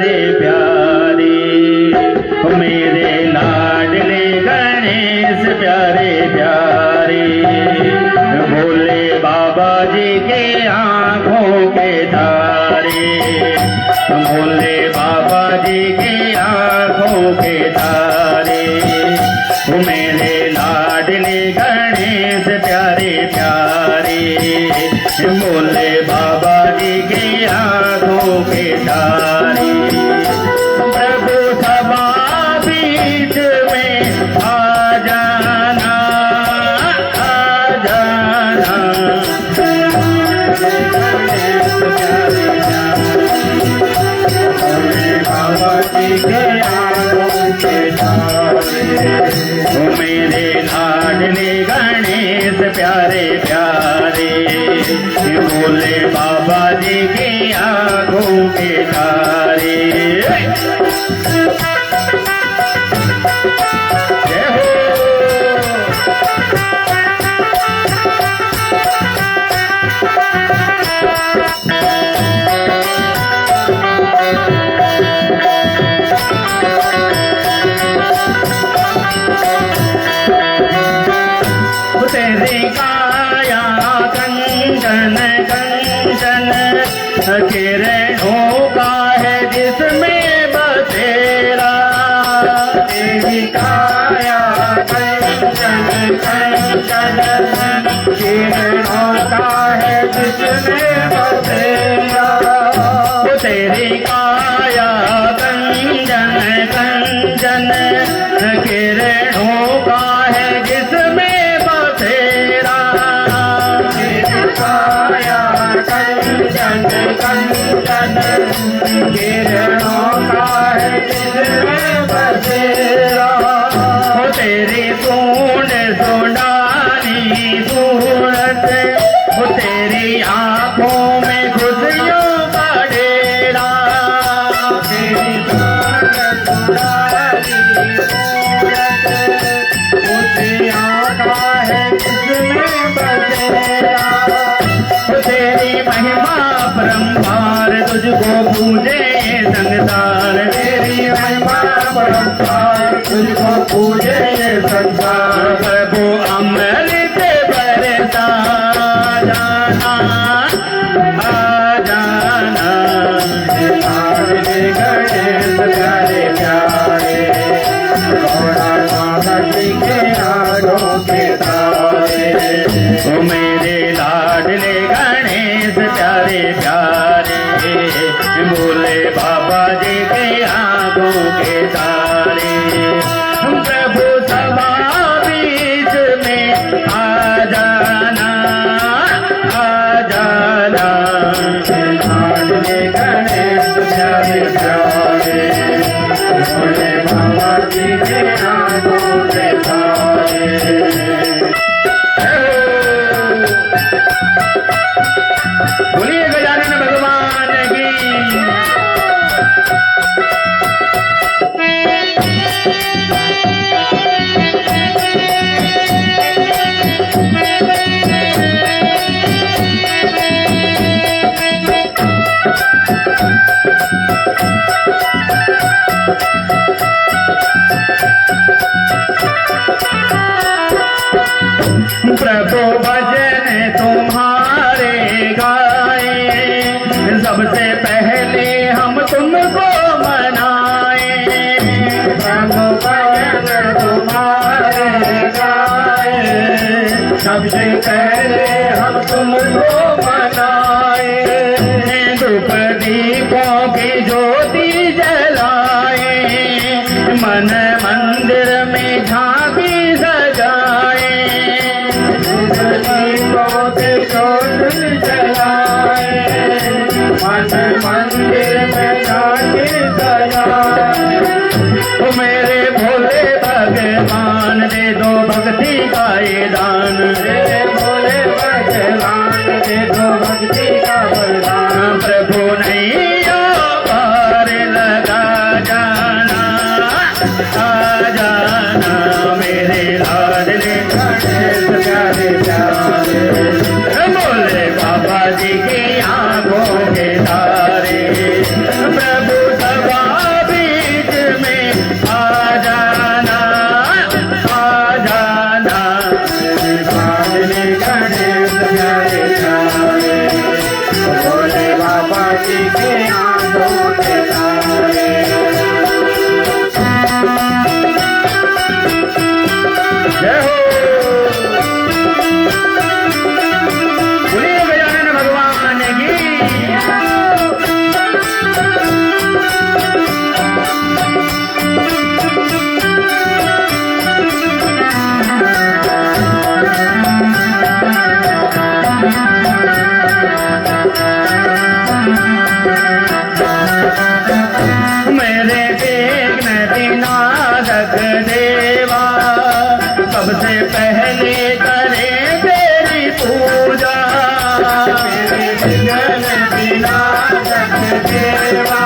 प्यारे प्यारे, मेरे लाडले गणेश प्यारे प्यारे, भोले बाबा जी के आँखों के तारे, भोले बाबा जी के आँखों के तारे, मेरे लाडले गणेश प्यारे प्यारे, भोले बाबा जी के आँखों के तारे। प्रभु सभा बीच में आ जाना, आ जाना, बाबा जी के आँखों के तारे, मेरे लाडले गणेश प्यारे प्यारे, भोले बाबा जी के आँखों के तारे। जय हो। तेरी काया कंचन कंचन, किरणों का है जिसमें बसेरा, तेरी काया कंचन कंचन, किरणों का है जिसमें बसेरा, तेरी काया कंचन कंचन, किरणों का है जिसमें कंचन कंचन, किरणों का है जिसमें बसेरा, तेरी सूंड सुंडानी सूरत, तेरी आँखों में खुशियों का डेरा, तेरी सूंड सुंडानी सूरत, तेरी आँखों है जिसमें बसेरा, तेरी महिमा परम्पार तुझको पूजे संसार, तेरी महिमा परम्पार तुझको पूजे संसार, प्रभु अमृत बरसा जाना, आ जाना, गणेश प्यारे प्यारे, घोड़ा बाबा जी के आँखों के तारे, मेरे लाडले गणेश प्यारे प्यारे, भोले बाबा जी के आँखों के तारे। प्रभु सभा बीच में आ जाना, आ जाना, लाडले गणेश प्यारे प्यारे, भोले बाबा जी के आँखों के तारे। बोलिए गजानन भगवान की। प्रभु भजन तुम्हारे गाए, सबसे पहले हम तुमको मनाए, प्रभु भजन तुम्हारे गाए, सबसे पहले हम तुमको मनाए, धूप दीपों की ज्योति जलाए, मन मंदिर में झांकी सजाए, दीपों की ज्योति जलाए, मन मंदिर में झांकी सजाए, मेरे भोले भगवान दे दो भक्ति का ये दान, मेरे भोले भगवान दे दो भक्ति का वरदान, प्रभु नैया पार लगा जाना, आ जाना, मेरे लाडले गणेश प्यारे प्यारे, भोले बाबा जी की आँखों के तारे, प्रभु सभा प्यारे प्यारे भोले बाबा जी के आंखों के तारे। जय हो बोलिए गजानन भगवान की। मेरे विघ्न विनाशक देवा सबसे पहले करे तेरी पूजा। मेरे विघ्न विनाशक देवा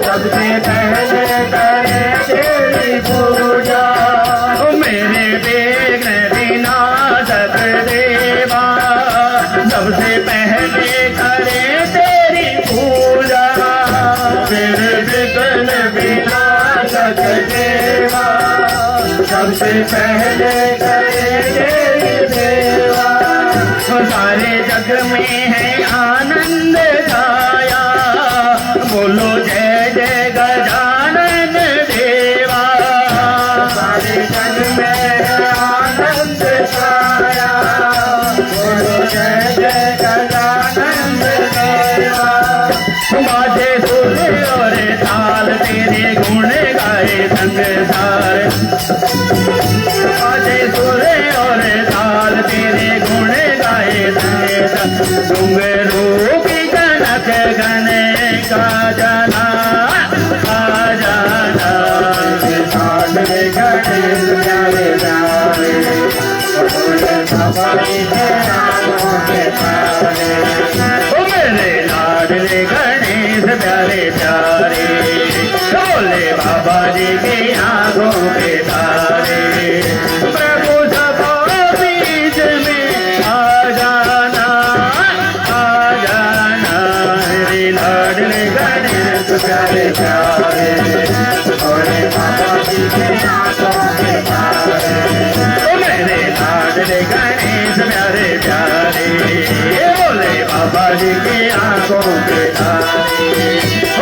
सबसे पहले करे तेरी पूजा। मेरे विघ्न विनाशक देवा सबसे पहले करे तेरी पूजा। मेरे विघ्न विनाशक देवा सबसे पहले करे तेरी सेवा। सारे जग में है आनंद छाया बोलो जय जय गजानन देवा। सारे जग में है आनंद छाया बोलो जय जय गजानन देवा। बाजे सुर और ताल तेरे गुण गाए संसार। बाजे सुर और ताल तेरे गुण गाए संसार। डूंगरों की जनक गण का जाना आ जाना। साधे गणेश प्यारे प्यारे भोले बाबा जी के आंखों के तारे। मेरे लाडले गणेश प्यारे प्यारे भोले बाबा जी के आंखों के तारे। प्रभु सभा बीच में आ जाना मेरे लाडले गणेश प्यारे प्यारे भोले बाबा जी के आंखों के तारे। मेरे लाडले गणेश प्यारे प्यारे भोले बाबा जी के आंखों के तारे।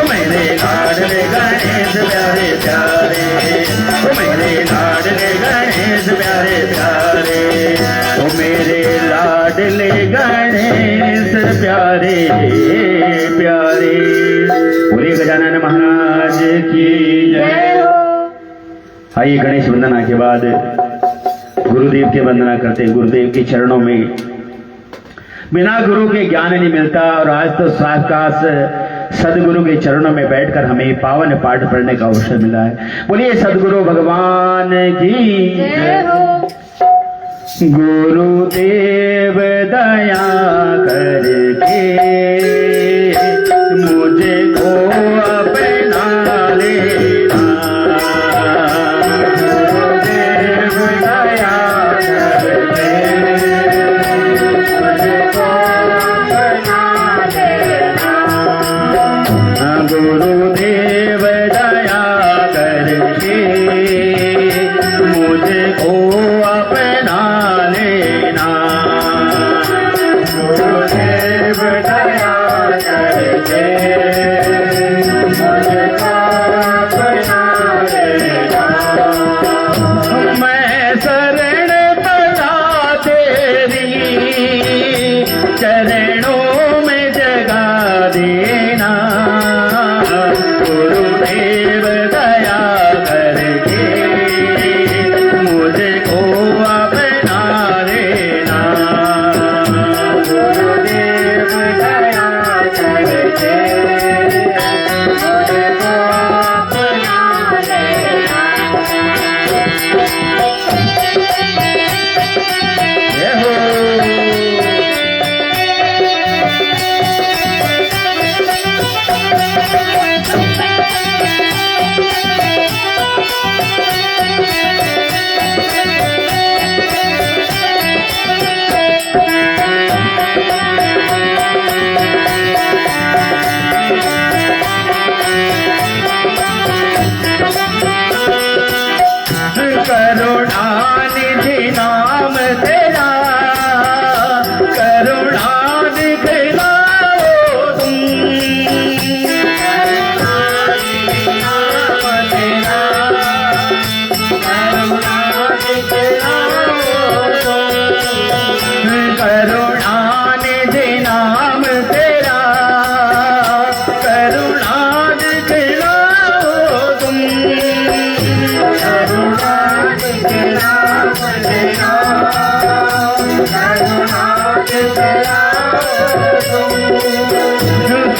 मेरे लाडले गणेश प्यारे प्यारे मेरे लाडले गणेश प्यारे प्यारे मेरे लाडले गणेश प्यारे प्यारे। बोलिए गजानन महाराज की जय। आइए गणेश वंदना के बाद गुरुदेव की वंदना करते हैं। गुरुदेव के चरणों में बिना गुरु के ज्ञान नहीं मिलता और आज तो साक्षात सदगुरु के चरणों में बैठकर हमें पावन पाठ पढ़ने का अवसर मिला है। बोलिए सदगुरु भगवान की जय हो। गुरुदेव दया करके मुझे को अपना लेना। गुरुदेव दया करके मुझे को अपना लेना। गुरुदेव दया करके मुझे को अपना लेना।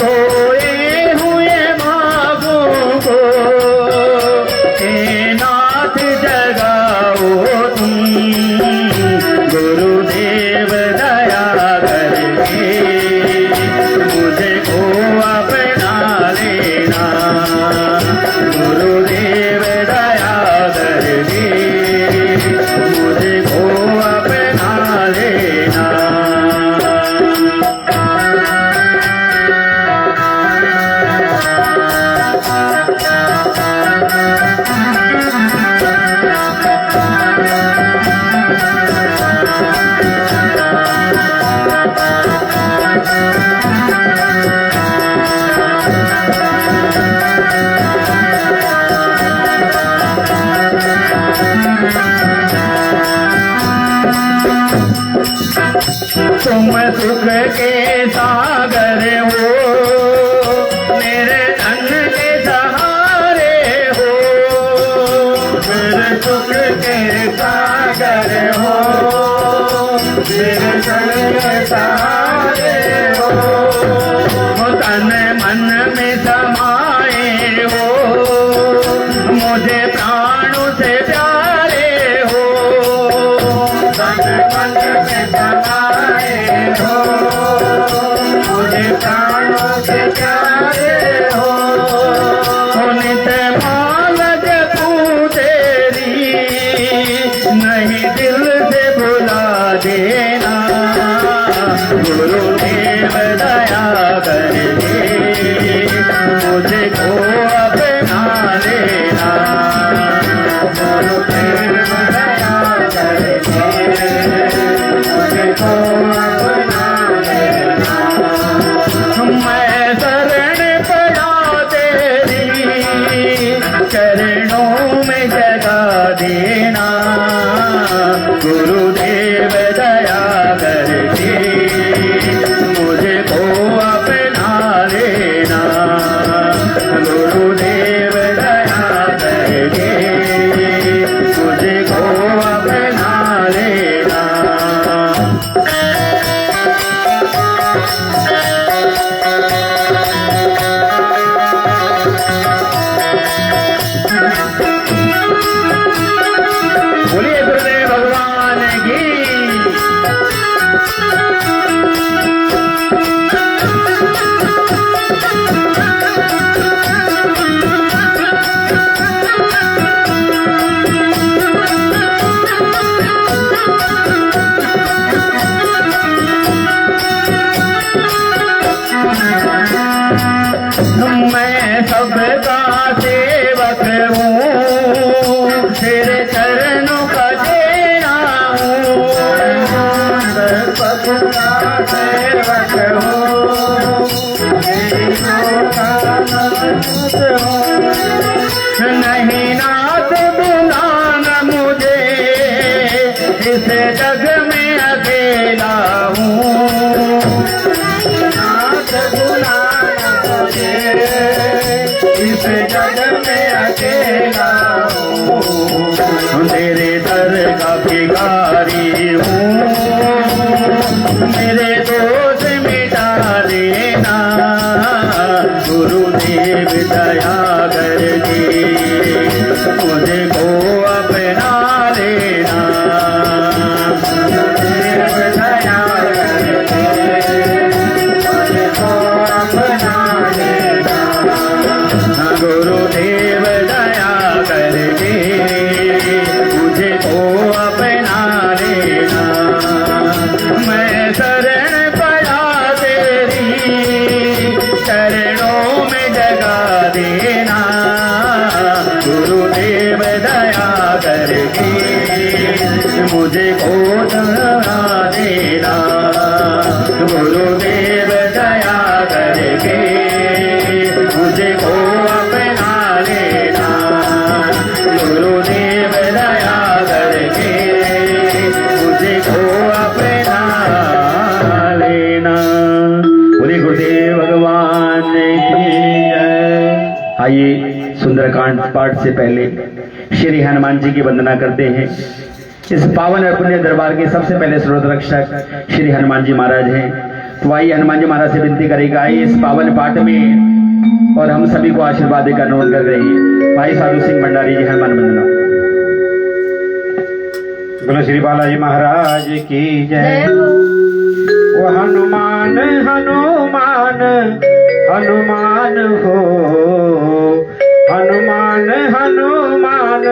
सोए हुए बाबू को हे नाथ जगाओ तुम, गुरुदेव दया करके मुझे को अपना लेना, गुरुदेव दया करके मुझे को अपना लेना। तुम सुख के सागर हो, मेरे धन के सहारे हो, मेरे सुख के सागर हो, मेरे धन के सहारे हो, तन मन में समाए हो, मुझे प्राणों से प्यारे हो, तन मन में समाए हो, मुझे प्राणों से प्यारे हो, नित मालक तू तेरी, नहीं दिल से भुला देना, गुरुदेव दया करके मुझे को अपना लेना, गुरुदेव दया करके मुझे को अपना लेना। मैं शरण पड़ा तेरी चरणों में जगा देना, गुरुदेव दया करके मुझे को अपना लेना, गुरुदेव दया करके मुझे को अपना लेना। बोलिए गुरुदेव भगवान की। मैं सबका सेवक हूँ, तेरे चरणों का देना हूँ, सबका सेवक हूँ, तेरी का हूँ, नहीं नाथ बुलाना मुझे, इस जग में अकेला हूँ, नाथ बुलाना मुझे, इस जग में अकेला हूँ, तेरे दर का भिखारी हूँ, मेरे दोष मिटा देना, गुरुदेव दया करके मुझे को अपना लेना, गुरुदेव दया करके मुझे को अपना लेना, गुरुदेव दया करके मुझे को अपना लेना। मैं शरण पड़ा तेरी चरणों में जगा देना, गुरुदेव दया करके मुझे को अपना देना, गुरुदेव दया करके मुझे को अपना लेना, गुरुदेव दया करके मुझे को अपना लेना। बोले गुरुदेव भगवान की जय। आइए सुंदरकांड पाठ से पहले श्री हनुमान जी की वंदना करते हैं। इस पावन और पुण्य दरबार के सबसे पहले सर्वोत्तम रक्षक श्री हनुमान जी महाराज हैं। तो आई हनुमान जी महाराज से विनती करेगा इस पावन पाठ में और हम सभी को आशीर्वाद देकर अनुरोध कर रही भाई साधु सिंह भंडारी जी हनुमान वंदना। बोलो श्री बालाजी महाराज की जय। वो हनुमान हनुमान हनुमान हो, हनुमान हनुमान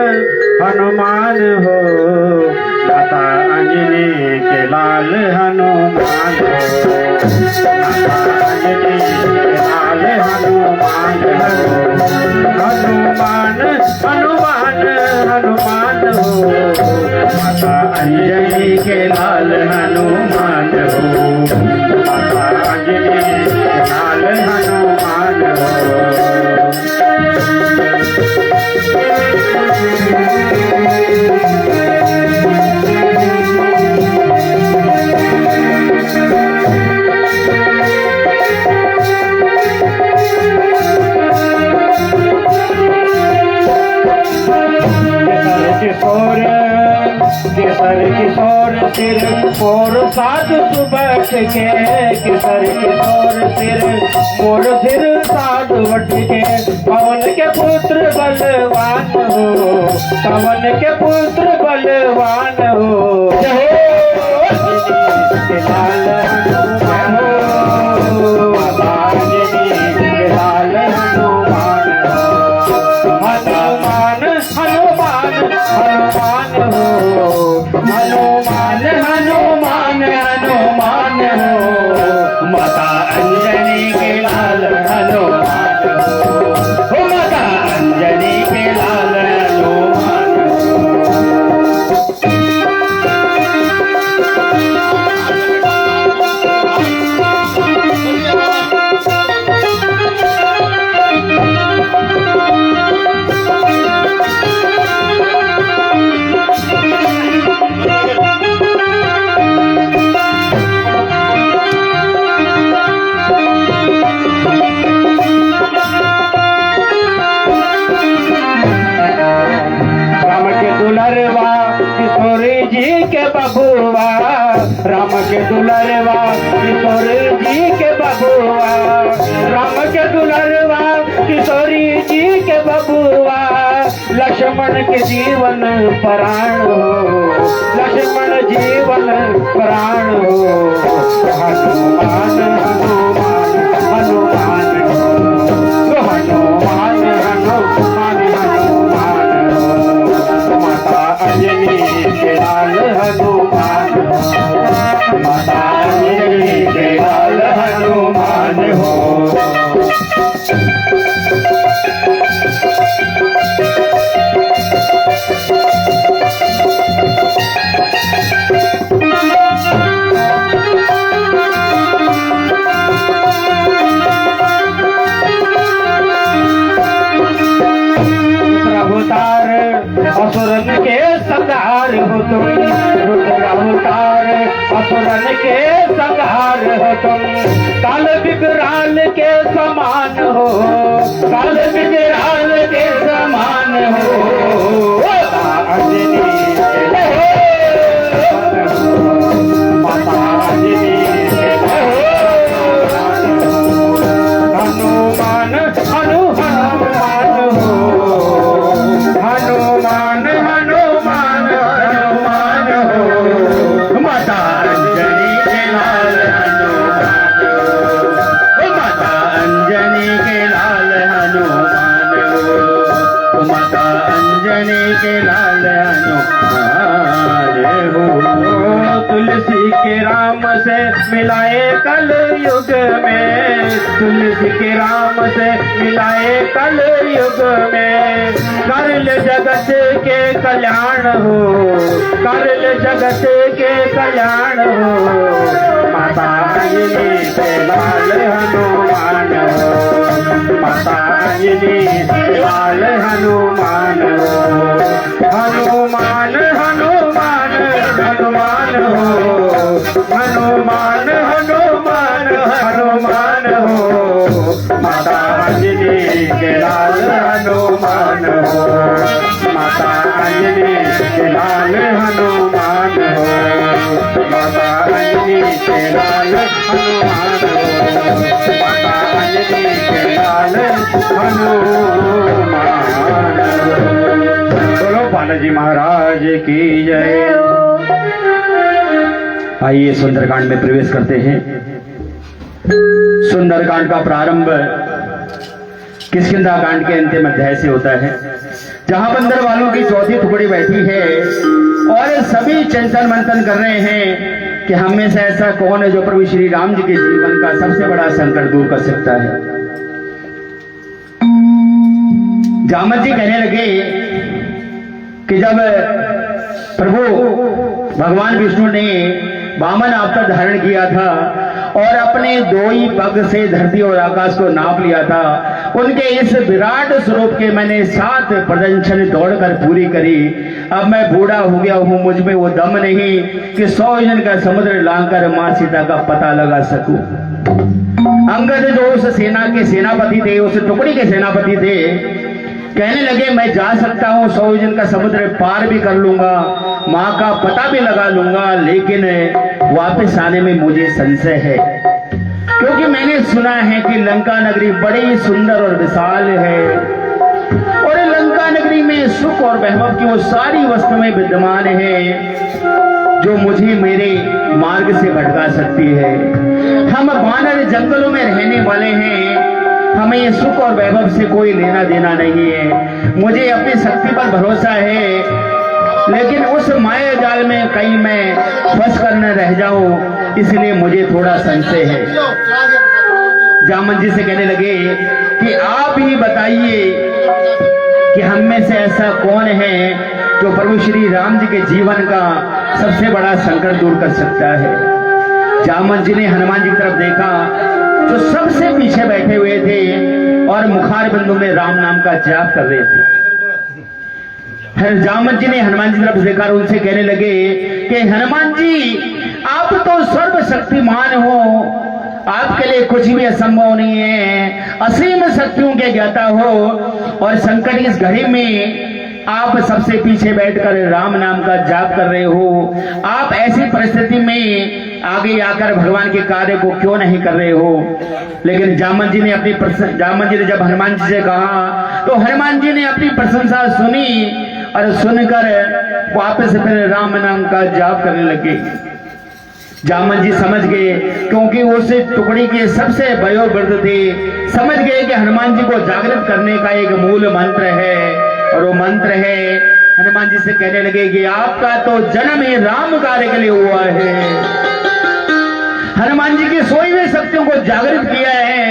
हनुमान हो, माता अंजनी के लाल हनुमान हो, माता अंजनी के लाल हनुमान हो, हनुमान हनुमान हनुमान हो, माता अंजनी के लाल हनुमान हो, माता अंजनी के लाल हनुमान हो। केसर किशोर सिर मोर साध सुबह के, केसर किशोर सिर मोर सिर साध वट के, पवन के पुत्र बलवान हो, पवन के पुत्र बलवान हो, लाल हनुमान हो, माता अंजनी के लाल हनुमान हो, हनुमान हनुमान हनुमान हो, हनुमान हनुमान हनुमान हो, माता अंजनी के लाल हनुमान हो, माता अंजनी के लाल हनुमान बबुआ, राम के दुलरवा किशोरी जी के बबुआ, राम के दुलरवा किशोरी जी के बबुआ, लक्ष्मण के जीवन प्राण हो, लक्ष्मण जीवन प्राण हो, हनुमान हनुमान हनुमान हो, हनुमान हनुमान हनुमान हो, माता अंजनी के लाल हनुमान हो, माता अंजनी के लाल हनुमान हो। असुरन के संहार हो तुम, रुद्र अवतार असुरन के संहार हो तुम, काल विकराल के समान हो, काल विकराल के समान हो, अंजनी माता अंजनी हनुमान हनुमान हो, हनुमान हनुमान हनुमान हो, माता अंजनी के लाल हनुमान हो, माता अंजनी के लाल हनुमान हो, माता अंजनी के लाल हनुमान हो। तुलसी के राम से मिलाए कल युग में, तुलसी के राम से मिलाए कल युग में, करल जगत के कल्याण हो, करल जगत के कल्याण हो, माता अंजनी के लाल हनुमान हो, माता अंजनी के लाल हनुमान हो, हनुमान हनुमान हनुमान हो, हनुमान हनुमान हनुमान हो, माता अंजनी के लाल हनुमान हो, माता अंजनी के लाल हनुमान हो, माता अंजनी के लाल हनुमान हनुमान। बोलो बालाजी महाराज की जय। आइए सुंदरकांड में प्रवेश करते हैं। सुंदरकांड का प्रारंभ किष्किंधा कांड के अंतिम अध्याय से होता है, जहां बंदर वालों की चौथी टुकड़ी बैठी है और सभी चिंतन मंथन कर रहे हैं कि हम में से ऐसा कौन है जो प्रभु श्री राम जी के जीवन का सबसे बड़ा संकट दूर कर सकता है। जामवंत जी कहने लगे कि जब प्रभु भगवान विष्णु ने वामन अवतार धारण किया था और अपने दो ही पग से धरती और आकाश को नाप लिया था, उनके इस विराट स्वरूप के मैंने 7 प्रदक्षिण दौड़कर पूरी करी। अब मैं बूढ़ा हो गया हूं, मुझ में वो दम नहीं कि 100 योजन का समुद्र लांघकर मां सीता का पता लगा सकूं। अंगद जो उस सेना के सेनापति थे, उस टुकड़ी के सेनापति थे, कहने लगे मैं जा सकता हूं, 100 योजन का समुद्र पार भी कर लूंगा, मां का पता भी लगा लूंगा, लेकिन वापस आने में मुझे संशय है, क्योंकि मैंने सुना है कि लंका नगरी बड़ी सुंदर और विशाल है और लंका नगरी में सुख और वैभव की वो सारी वस्तुएं विद्यमान है जो मुझे मेरे मार्ग से भटका सकती है। हम वानर जंगलों में रहने वाले हैं, हमें ये सुख और वैभव से कोई लेना देना नहीं है। मुझे अपनी शक्ति पर भरोसा है, लेकिन उस माया जाल में कहीं मैं फंस कर न रह जाऊं, इसलिए मुझे थोड़ा संशय है। जामवंत जी से कहने लगे कि आप ही बताइए कि हम में से ऐसा कौन है जो प्रभु श्री राम जी के जीवन का सबसे बड़ा संकट दूर कर सकता है। जामवंत जी ने हनुमान जी की तरफ देखा जो सबसे पीछे बैठे हुए थे और मुखार बिंदु में राम नाम का जाप कर रहे थे। जामवंत जी ने हनुमान जी की तरफ देखा और उनसे कहने लगे कि हनुमान जी, आप तो सर्वशक्तिमान हो, आपके लिए कुछ भी असंभव नहीं है, असीम शक्तियों के ज्ञाता हो और संकट इस घड़ी में आप सबसे पीछे बैठकर राम नाम का जाप कर रहे हो। आप ऐसी परिस्थिति में आगे आकर भगवान के कार्य को क्यों नहीं कर रहे हो। लेकिन जामवंत जी ने जब हनुमान जी से कहा तो हनुमान जी ने अपनी प्रशंसा सुनी और सुनकर वापस फिर राम नाम का जाप करने लगे। जामवंत जी समझ गए, क्योंकि उस टुकड़ी के सबसे वयोवृद्ध थे, समझ गए कि हनुमान जी को जागृत करने का एक मूल मंत्र है और वो मंत्र है। हनुमान जी से कहने लगे कि आपका तो जन्म ही राम कार्य के लिए हुआ है। हनुमान जी की सोई हुई शक्तियों को जागृत किया है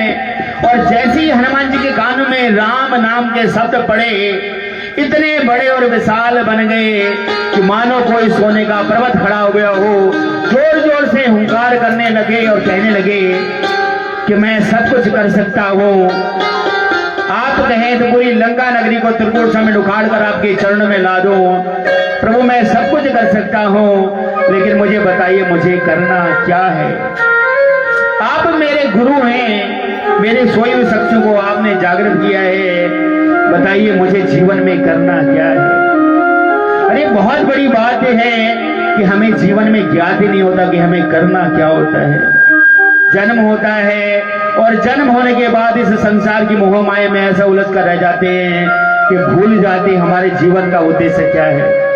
और जैसे ही हनुमान जी के कानों में राम नाम के शब्द पड़े, इतने बड़े और विशाल बन गए कि मानो कोई सोने का पर्वत खड़ा हो गया हो। जोर जोर से हुंकार करने लगे और कहने लगे कि मैं सब कुछ कर सकता हूँ, आप कहें तो पूरी लंका नगरी को त्रिपुर समेत उखाड़ कर आपके चरणों में ला दूं। प्रभु मैं सब कुछ कर सकता हूँ, लेकिन मुझे बताइए मुझे करना क्या है। आप मेरे गुरु हैं, मेरे सोई हुई शक्तियों को आपने जागृत किया है, बताइए मुझे जीवन में करना क्या है। अरे बहुत बड़ी बात है कि हमें जीवन में ज्ञात ही नहीं होता कि हमें करना क्या होता है। जन्म होता है और जन्म होने के बाद इस संसार की मोह माया में ऐसा उलझ कर रह जाते हैं कि भूल जाते हमारे जीवन का उद्देश्य क्या है।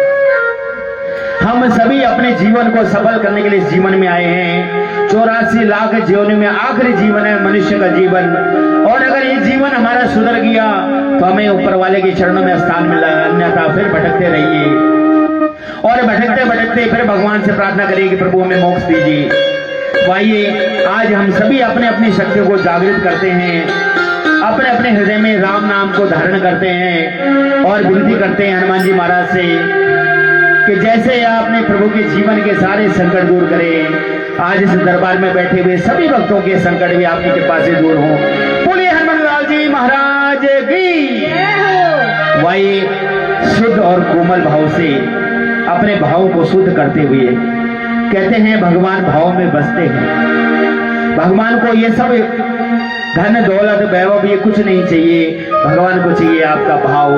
हम सभी अपने जीवन को सफल करने के लिए जीवन में आए हैं। 84 लाख जीवनों में आखिरी जीवन है मनुष्य का जीवन, और अगर ये जीवन हमारा सुधर गया तो हमें ऊपर वाले के चरणों में स्थान मिला, अन्यथा फिर भटकते रहिए और भटकते भटकते फिर भगवान से प्रार्थना करिए कि प्रभु हमें मोक्ष दीजिए। आइए आज हम सभी अपने अपनी शक्तियों को जागृत करते हैं, अपने अपने हृदय में राम नाम को धारण करते हैं और विनती करते हैं हनुमान जी महाराज से कि जैसे आपने प्रभु के जीवन के सारे संकट दूर करे, आज इस दरबार में बैठे हुए सभी भक्तों के संकट भी आपकी कृपा से दूर हो। बोलिए हनुमान लाल जी महाराज की। वही शुद्ध और कोमल भाव से अपने भाव को शुद्ध करते हुए कहते हैं भगवान भाव में बसते हैं। भगवान को ये सब धन दौलत वैभव ये कुछ नहीं चाहिए, भगवान को चाहिए आपका भाव।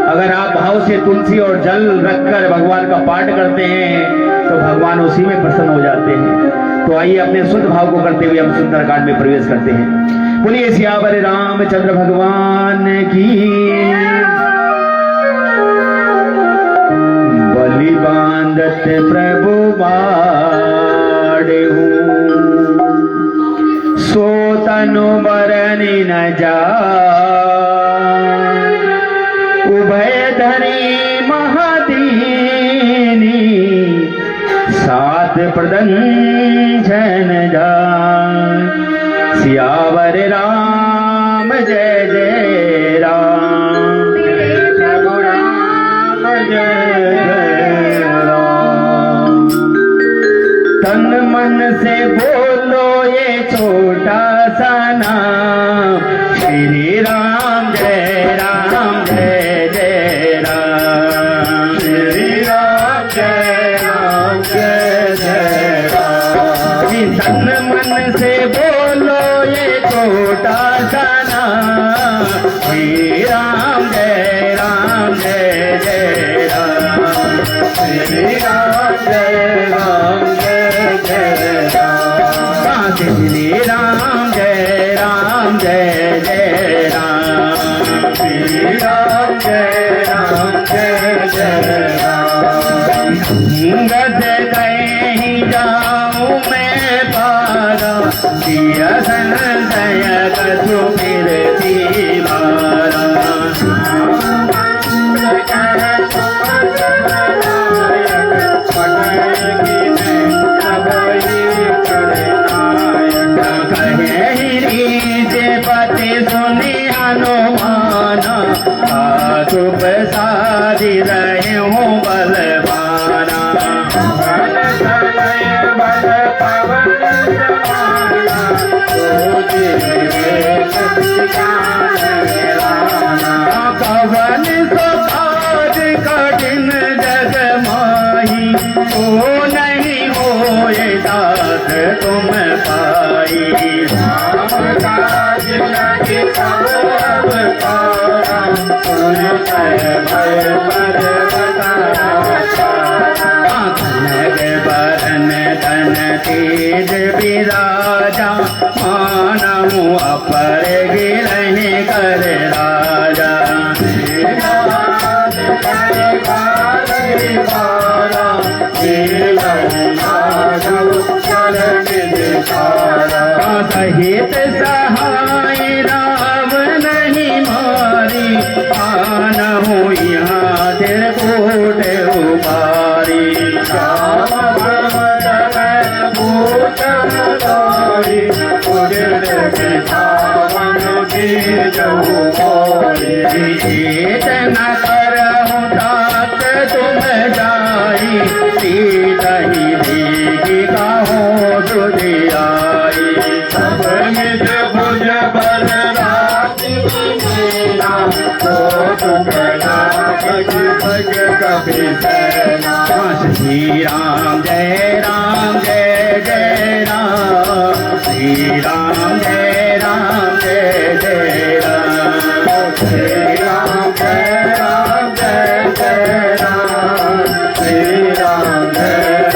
अगर आप भाव से तुलसी और जल रखकर भगवान का पाठ करते हैं तो भगवान उसी में प्रसन्न हो जाते हैं। तो आइए अपने शुद्ध भाव को करते हुए हम सुंदरकांड में प्रवेश करते हैं। बोलिए सियावर रामचंद्र भगवान की। बलि बांधत प्रभु बाड़े सो तनु मरनि न जा उभय धरी महादीनी सात प्रदंजन जा। सियावर राम जय जय राम प्रभु राम जय जय राम। तन मन से बोलो ये छोटा सा नाम श्री राम जय जय राम। श्री राम जय जय राम। तन मन से बोलो ये छोटा सा नाम श्री राम जय जय राम। श्री राम जय जय राम। श्री राम जय जय राम। श्री राम जय राम। गद कहीं जाऊं मैं पारा सिया संजय कछु फिरती मारा। पति सुनी हनुमाना आसुप सारी रहे हूँ बलवाना। कवन सपाद कठिन जग माही ओ नहीं होए दास तुम पाई। बरन धन तेज विराजा मानहु अपर गिरहि कर राजा। सहित सहाय राम नहीं मारी आनहु यहाँ त्रिकूट उबारी। चेतना करहु तात तुम जाई सीतही भीगी काहो दुधियाई। सब निज भुज बल राति मेरा तो टुकड़ा भज कभी सेना। श्री राम जय जय राम। श्री राम जय जय राम। श्री राम जय जय राम। श्री राम जय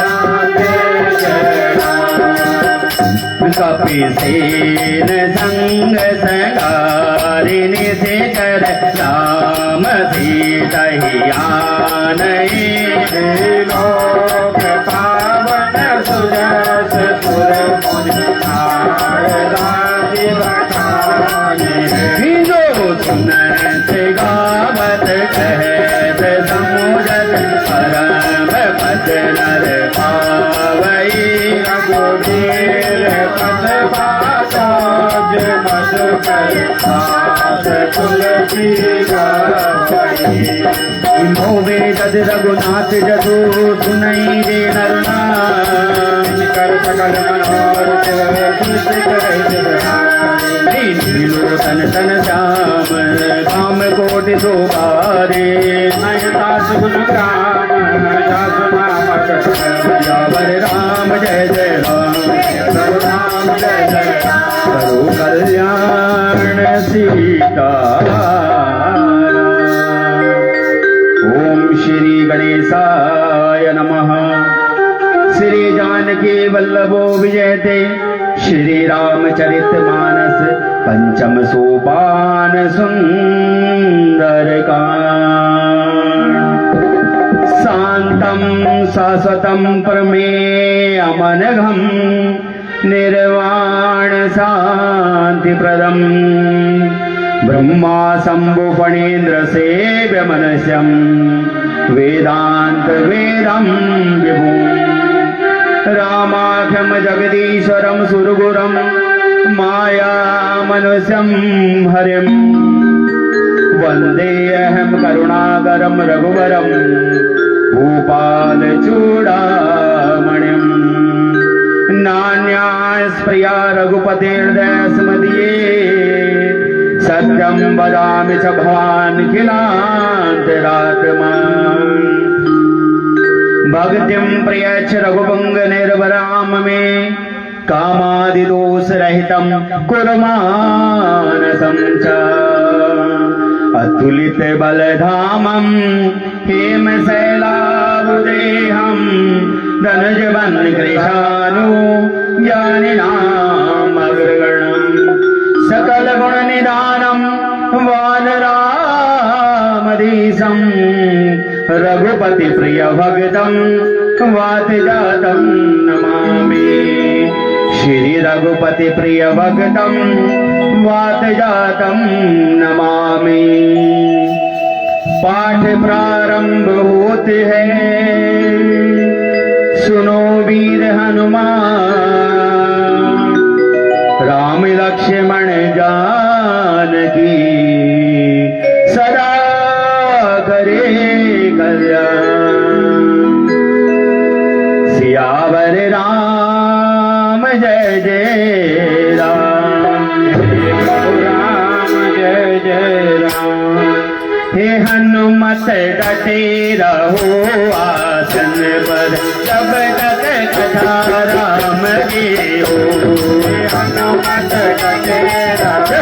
जय राम। कपि सेन संग संगारिणि से कर राम सीतहि आनहि। लोक पावन सुजस सुर मुनि नारदादि बखाने। जो सुनत गावत कहत समुझत परम पद नर पावई। रघुवीर पद पादाज मधुकर दास तुलसी गावई। मोवे जद रघुनाथ जदु सुनई दे नरनाम। कर सकल मनोरथ नीलोतन तन श्याम काम कोटि शोभारे। नयतास गुण काम जासु नामक सियावर राम जय जय राम। प्रभु राम जय जय राम। करो कल्याण सीता। ओम श्री गणेशाय नमः। श्री जानकी वल्लभो विजयते। श्री रामचरित मानस पंचम सोपान सुंदरकांड। शांतं शाश्वतं परमेयमनघं निर्वाण शांतिप्रदं ब्रह्मा शंभु फणीन्द्र सेव्य मनस्यं वेदांत वेदं विभुं रामाख्यं जगदीश्वरं सुरगुरं माया मनुष्यं हरिं वन्देऽहं करुणाकरं रघुवरं भूपालचूडामणिम् नान्यास्प्रिया रघुपतिर्दयस्मदीये सत्यं वदामि च भवान् खिलान्तरात्मा भक्तिं प्रयच्छ रघुपुंग निर्वराम मे कामादिदोषरहितं कुरु मानसं च अतुलित बलधामं हेमशैलाभुदेहं धनुजवन् कृशानु ज्ञानिनामग्रगणं सकलगुणनिधानं वानरामधीशं रघुपतिप्रियभक्तं वातजातं नमामि श्री रघुपतिप्रियभक्तं वातजातं नमामि। पाठ प्रारंभ होते हैं, सुनो वीर हनुमान राम लक्ष्मण जानकी सदा करे कल्याण। सियावर राम जय जय राम, राम जय जय राम। हे हनुमत डटे रहो आसन पर, जब तक कथा राम की हो। हनुमत डटे रहो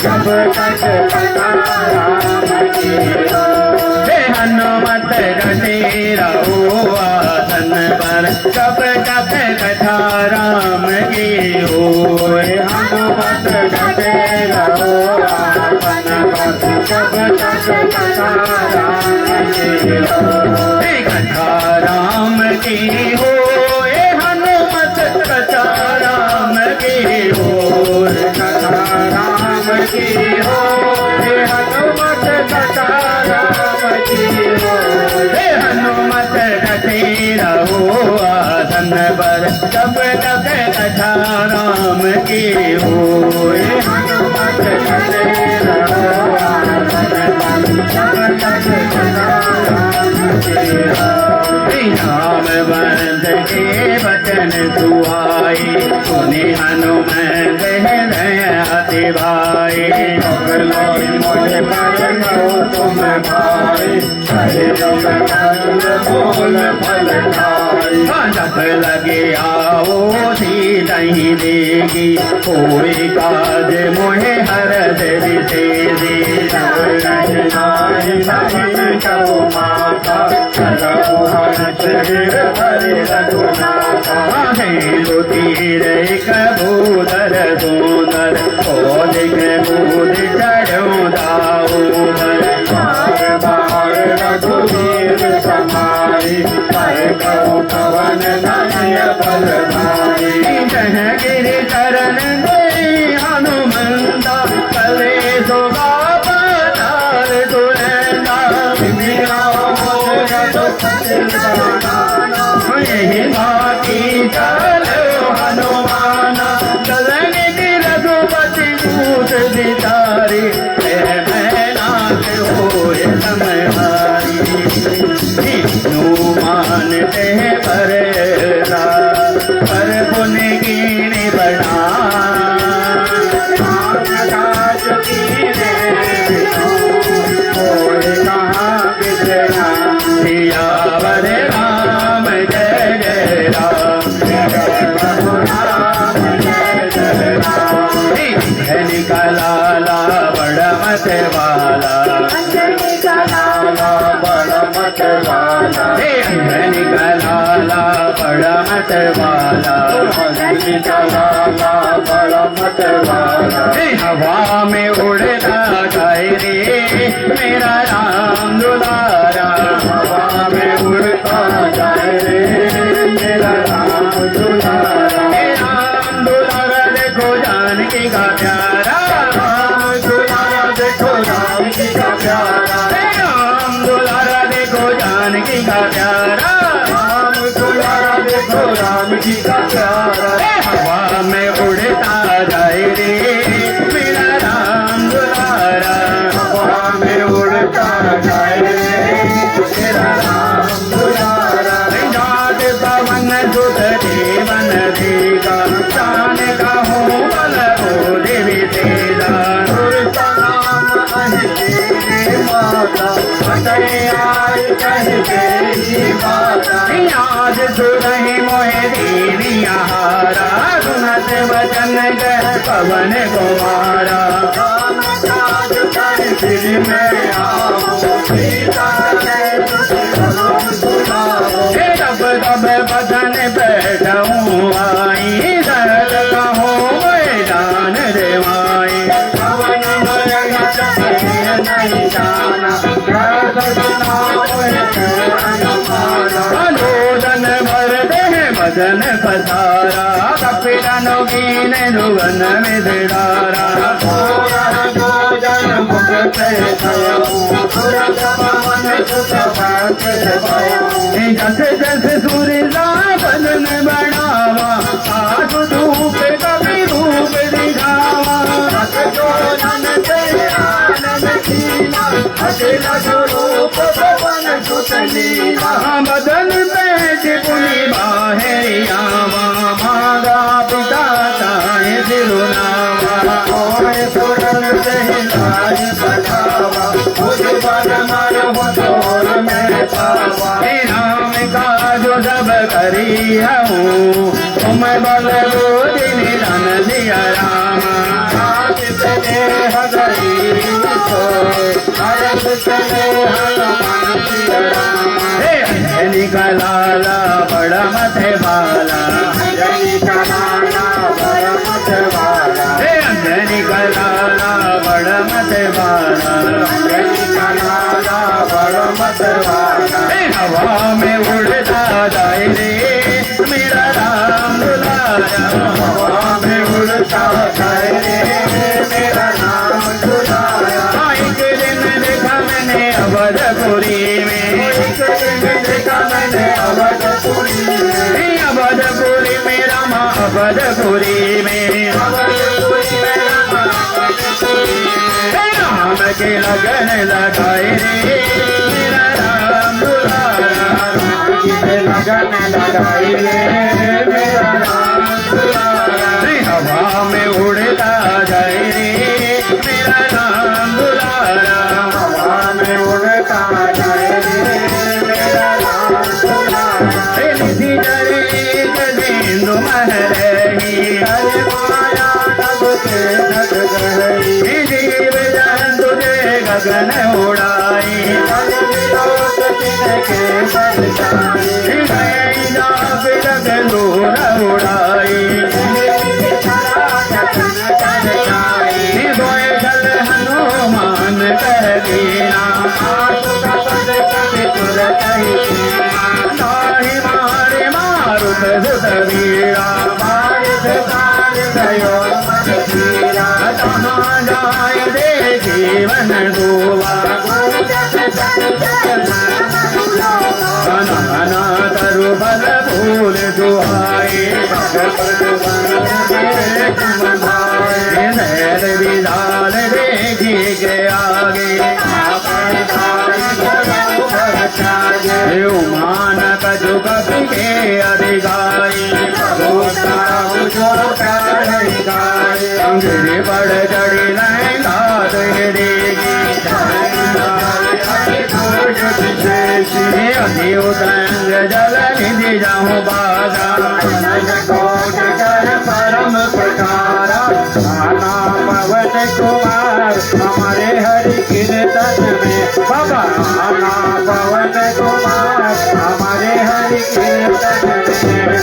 जब तक कथा राम की हो। हे हनुमत डटे रहो आसन पर, जब तक कथा राम की हो। हनुमत डटे रहो आसन पर, जब तक कथा राम की हो। कथा राम की हो, ये हनुमत कथा राम की हो। कथा राम की हो, ये हनुमत कथा राम की हो। हे हनुमत डटे रहो आसन पर, जब तक कथा राम की हो। हनुमत डटे रहो आसन पर, जब तक कथा राम की हो। राम बंद के वचन सुहाए, सुने हनुमत हृदय अति भाए। मोहे पर तुम भाई, बोल फल खाई। जब लगे आओ नहीं देगी, कोई काज मोहे हर देवी तेरी। कबूतर सुंदर ओदिक बूद चढ़ो दाऊदर। रघुवीर समाई, पवन नय बल भाई। जह गिरि चरण दे हनुमंता, कले सोगा पताल दुरंदा। यही बाकी चलो हनुमाना, चलेंगे कि रघुपति दूत बिचारी। नाथ हो समहारी, मानते हैं पर पुण्य की बड़ा। सियावर राम जय जय राम, निकला बड़ा मत वाला। निकला बड़ा मत वाला, भजन गीता वाला बड़ा मत वाला। हवा में उड़ता जाए रे मेरा राम दुलारा, हवा में उड़ता जाए रे मेरा राम दुलारा। राम दुलारा देखो जानकी का प्यारा, राम दुलारा देखो जानकी का प्यारा। राम दुलारा देखो जानकी का प्यारा, राम दुलारा देखो राम जी का प्यारा। हवा में उड़ता जाए रे मेरा राम दुलारा, हवा में उड़ता जाए रे मेरा राम दुलारा। जात पवन सुत देवन देगा, शान का हो बल हो देवी तेरा, उड़ता नाम कह तेरी माता, अटय आई कह तेरी माता। आज सुरहि मोहे देवी हारा, सुनत वचन कह पवन कुमारा, राम काज कर फिर मैं आऊं, सीता के तुझे राम सुनाऊं। तब तब बदन बैठूं आई, सरल कहो मैदान देवाई, पवन मय चले नहीं जाना, सुना अनुदन भर दे बदन पधारा, कपिलन कीन धुवन में दिडारा, भोजन मुख पे तुरंत पवन सुत जस जस सूर्य बदन बढ़ावा, आठ धूप कभी रूप दिखावा, स्वरूप पवन सुत लीला। बदन बैठ पुनि बाहरियावा, मागा पिता चाहे तिरुनावा, सुरन सहलाज बचावा, मुझ बन मन हो तोर में पावा। राम का जो सब करी हूँ, तुम बल बोधि निधन दिया रामा, चले हरी तो हरस चले हनुमान सिया रामा। अंजनी का लाला बड़ा मत वाला, जय का नाना बड़ा मत वाला। अंजनी का लाला बड़ा मत वाला, जय का नाना बड़ा मत वाला। हवा में उड़ता जाए रे मेरा राम दुलारा, हवा में उड़ता जाए रे मेरा नाम दुलारा। एक दिन देखा मैंने अवधपुरी में, एक दिन देखा मैंने अवधपुरी में। अवधपुरी में रामा अवधपुरी में, अवधपुरी में रामा अवधपुरी में। राम के लगन लगाए रे मेरा राम दुलारा, राम जी पे लगन लगाई रे मेरा नाम दुलारा। हवा में उड़ता जाए रे मेरा राम दुलारा, हवा में उड़ता जाए रे मेरा नाम दुलारा। निधि डरे गजेंद्र महरही, हरे माया तब से जग गई। जीव जंतु जे गगन उड़ाई, जग विलोक तिनके बल जाए। गगन दूर उड़ाई, गोयल हनुमान कह दीना, ताहि मारे मारुत सुत वीरा, जहाँ जाय दे जीवन दुआ, नाना तरु बल फूल दुहाए, नैर विधान देखी के आगे, उमान कजु कपि के अधिकारी, गिर पड़ चढ़ी लहंगा देगी, अधिउतंग जल निधि जाऊँ बाजा, कोट कर परम प्रकारा। नाना पवन कुमार हमारे हरि कीर्तन में। बाबा नाना पवन कुमार हमारे हरि कीर्तन में।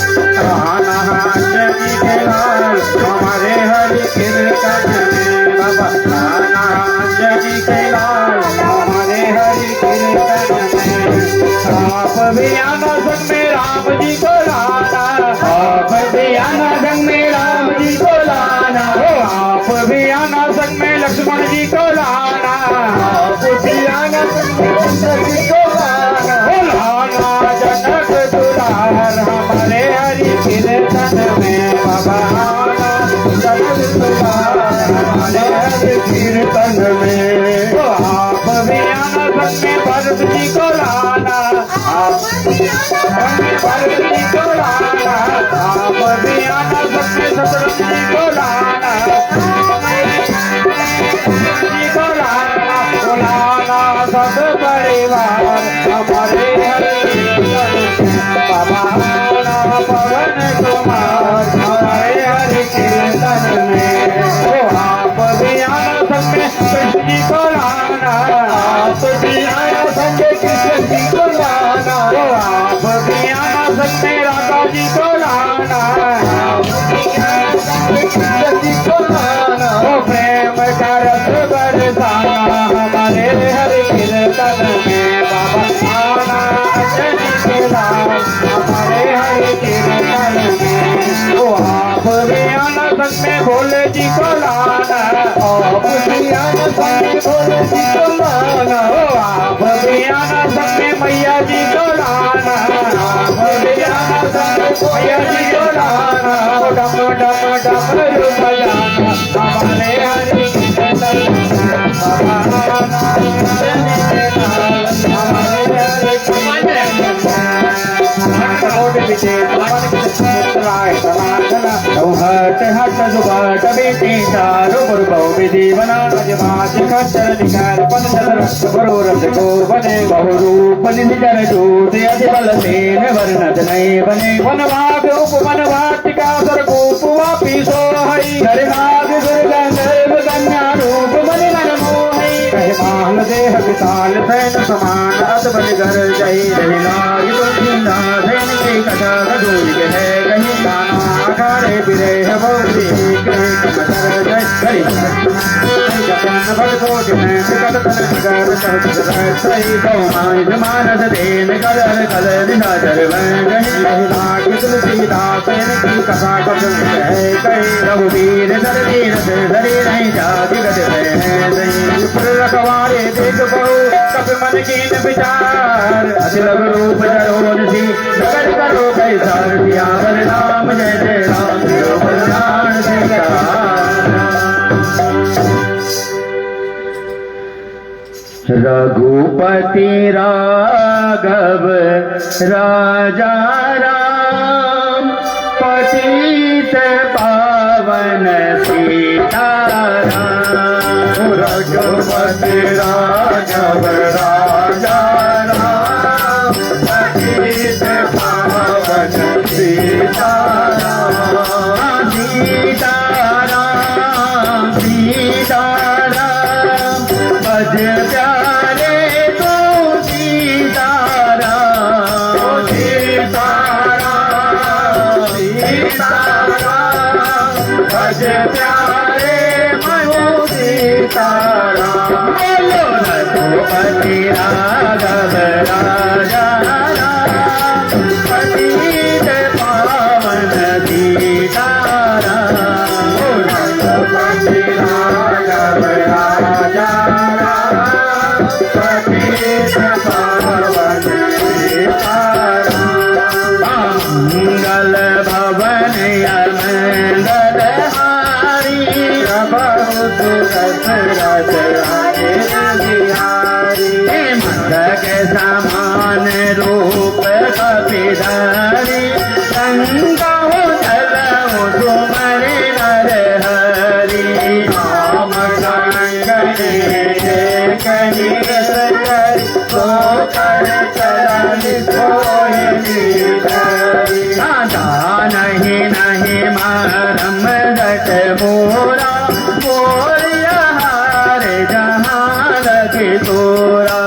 संग में भोले जी को लाना, आप भी आना संग में भोले जी को लाना, आप भी आना संग में मैया जी को लाना, आप भी आना संग में मैया जी को लाना। डम डम डम बजाना हमारे हरि हट हट जुगाट बेटी चारो गुरु विधि बना जमात खच्चर निकाल पद चतर गुरु रस को बने बहु रूप निजर जोत यदि बल सेन वर्णत नहीं बने वनभाग उपवन वाटिका सर गोप वापी सो हई हरिनाग गुरु कन्या रूप बनि मन मोहई कहे माल देह विशाल सैन समान अदबल घर जय रही नाग तुलसीना सैन की कथा दूर के है कहीं गाना अखाड़े बिरे बहुरी कृष्ण कर जय हरि जपन भगतो जिने निकट तन कर सही गौमाय मानस देन कलर कलर निसाचर वै जय नाग तुलसीदास सैन की कथा कथन है कहीं रघुवीर सरवीर धरी नहीं जाति गद है नहीं रखवारे देख बहु कप मन कीन विचार अतिलग रूप जरोन सी नगर करो कैसार सियावर राम जय जय राम सिरो कल्याण रघुपति राघव राजा राम पतित पावन सीताराम। रघुपति राघव राजा राम पतित पावन सीताराम। सीताराम सीताराम भज प्यारे तो सीताराम सीताराम सीताराम भज प्यारे मनु सीताराम। बोलो रघुपति राघव राजा राम पतित पावन सीताराम। रघुपति राघव राजा राम पतित पावन सीताराम। मंगल भवन अमंगल हारी बहुत दशरथ बिहारी मस्तक समान रूप कपिधारी गंगाओ जलओ सुमर नर हरि राम गंगने कही तो कर चरण सोहिनी नहीं नहीं मारम घट मोरा मोरिया हार जहाँ लगे तोरा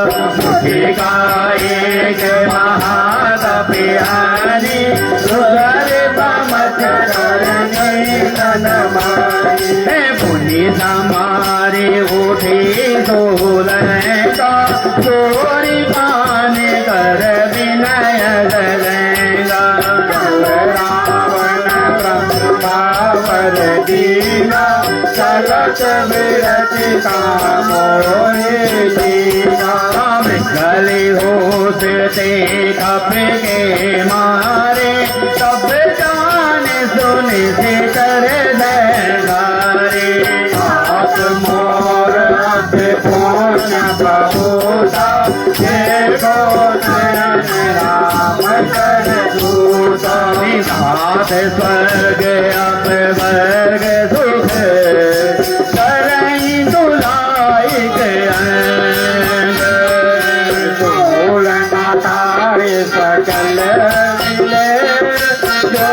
गाये के महाकपिहारी सुधर बमत करने तनमारी पुनि समारे उठे सोलंका चोरी पान कर विनय गलेगा। रावण ब्रह्मावर दीना चलत विरच कामोहे दीना। गली होश से कप के मारे तब जान सुन से कर गारे आप मोर फोन बहुता राम कर दूता साथ स्वर्ग अप वर्ग सुख करई दुलाइक सकल मिले जो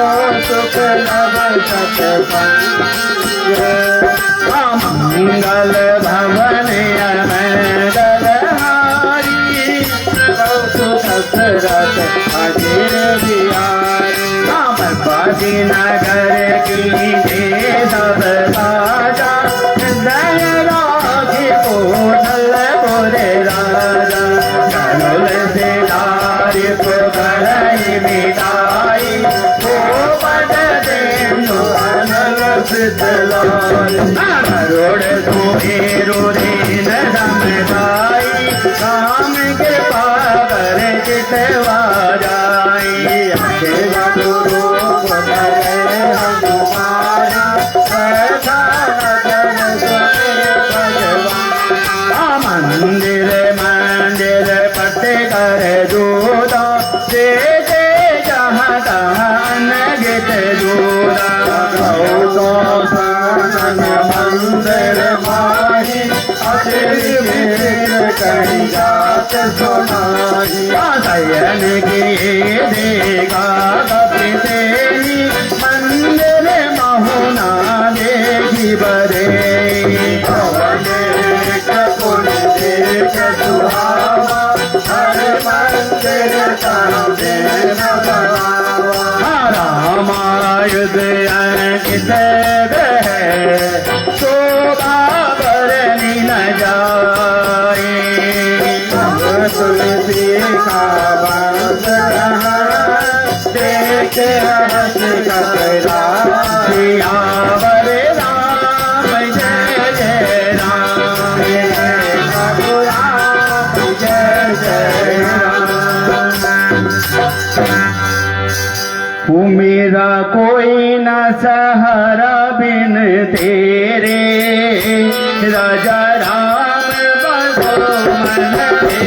सुख लव सतसंग। मंगल भवन अमंगल हारी बहुत दशरथ अजीर बिहारी। बदी नगर की सब राजा दय राखी पोषल पुरे राजा गरुल से तारीफ करई मिटाई को पद दे करोड़ सुमेरु दीन समदाई काम कृपा कर चितवा जाई गुरु मंदिर मंदिर पट कर दूधा दे दे जहाँ तहाँ गित दूधा मंदिर माही सयन किए देगा कपितेनी मंदिर महुना देखी बरे रामायुध अंकित है शोभा बरनी न जाए तुलसी का बंद देख हंस कपड़ा सियावर राम जय जय राम जय जय राम। मेरा कोई न सहारा बिन तेरे राजा राम बसो मन मेरे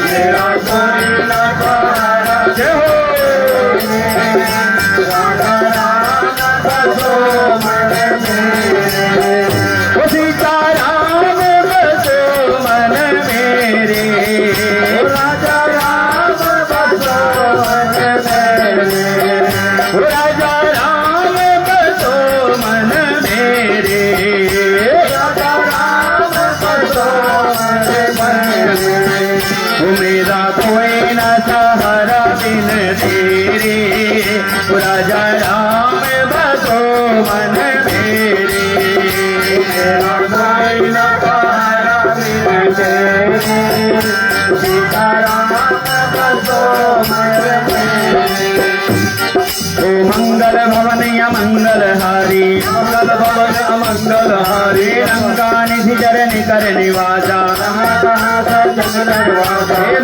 मेरा कोई न सहारा राजा राम बसो मन मेरे सीता राम बसो मन मेरे राजा राम बसो मन राजा राम बसो मन मेरे राजा राम बसो मन मेरे मेरा कोई न सहारा बिन तेरे राजा राम बसो मन मेरे मेरा कोई न सहारा बिन तेरे सीता राम बसो मन मेरे मंगल भवन मंगल हारी मंगल भवन अमंगल हारी लंका निधि जर निकर निवासा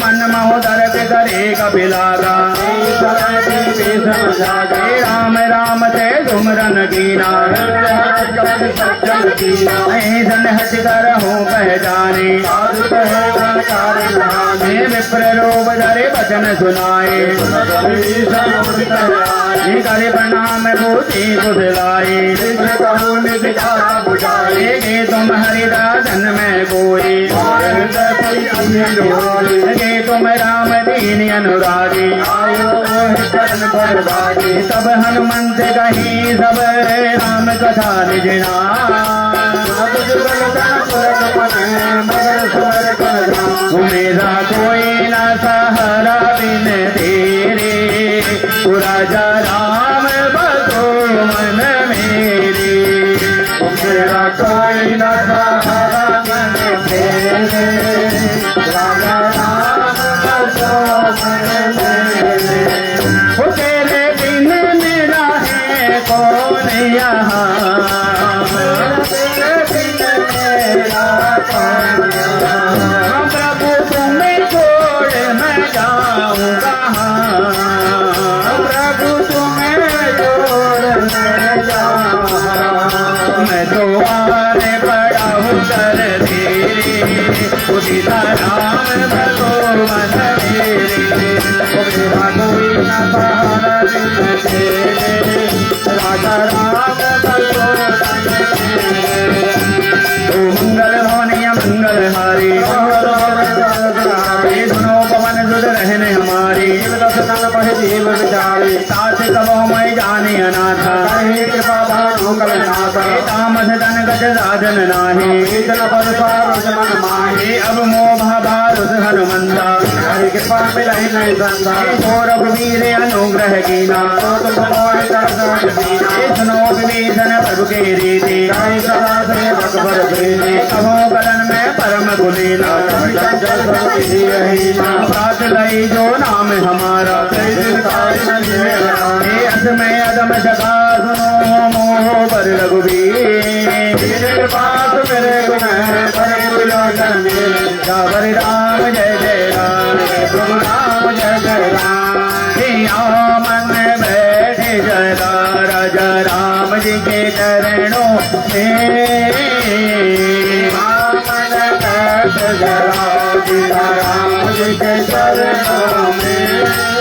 मन महोदर के करे कपिलागा राम राम ते सुमरन कीना धन हट कर हो पहचाने विप्र रूप धरे वचन सुनाए करे प्रणाम भूति बुझलाए के तुम हरिदासन में कोई के तुम राम दीन अनुरागी सब हनुमंत कही सब राम कथा निजना मेरा कोई न सहारा बिन तेरे राजा राम बसो मन मेरे मेरा कोई न सहारा बिन तेरे राजा राम बसो मन मेरे तेरे बिन मेरा है कौन यहाँ तेरे बिन मेरा कौन यहाँ प्रभु तुम्हें छोड़ मैं जाऊँ कहाँ प्रभु तुम्हें छोड़ मैं जाऊँ मैं तो आने पड़ा हूँ कर तेरे सीता राम बसो मन मेरे मेरा कोई न सहारा बिन तेरे राजा राम बसो मन मेरे मंगल भवनिया मंगल हारी सुनो पवन सुध रहने हमारी साथ कबो मैं जाने अनाथा कृपा तामस धन गज साधन नाही अब मोह भारत हनुमंता कृपा मिलाई नहीं संता रघुवीर अनुग्रह कीना सुनो विभीषण प्रभु के रीति कहो कलन में परम गुलीना प्रात लई जो नाम हमारा में अदम जगा सुनो सियावर राम जय जय राम, प्रभु राम जय जय राम। सिया मन बैठे जरा राजा राम जी के चरणों में, मन बैठे जरा सीता राम जी के चरणों में।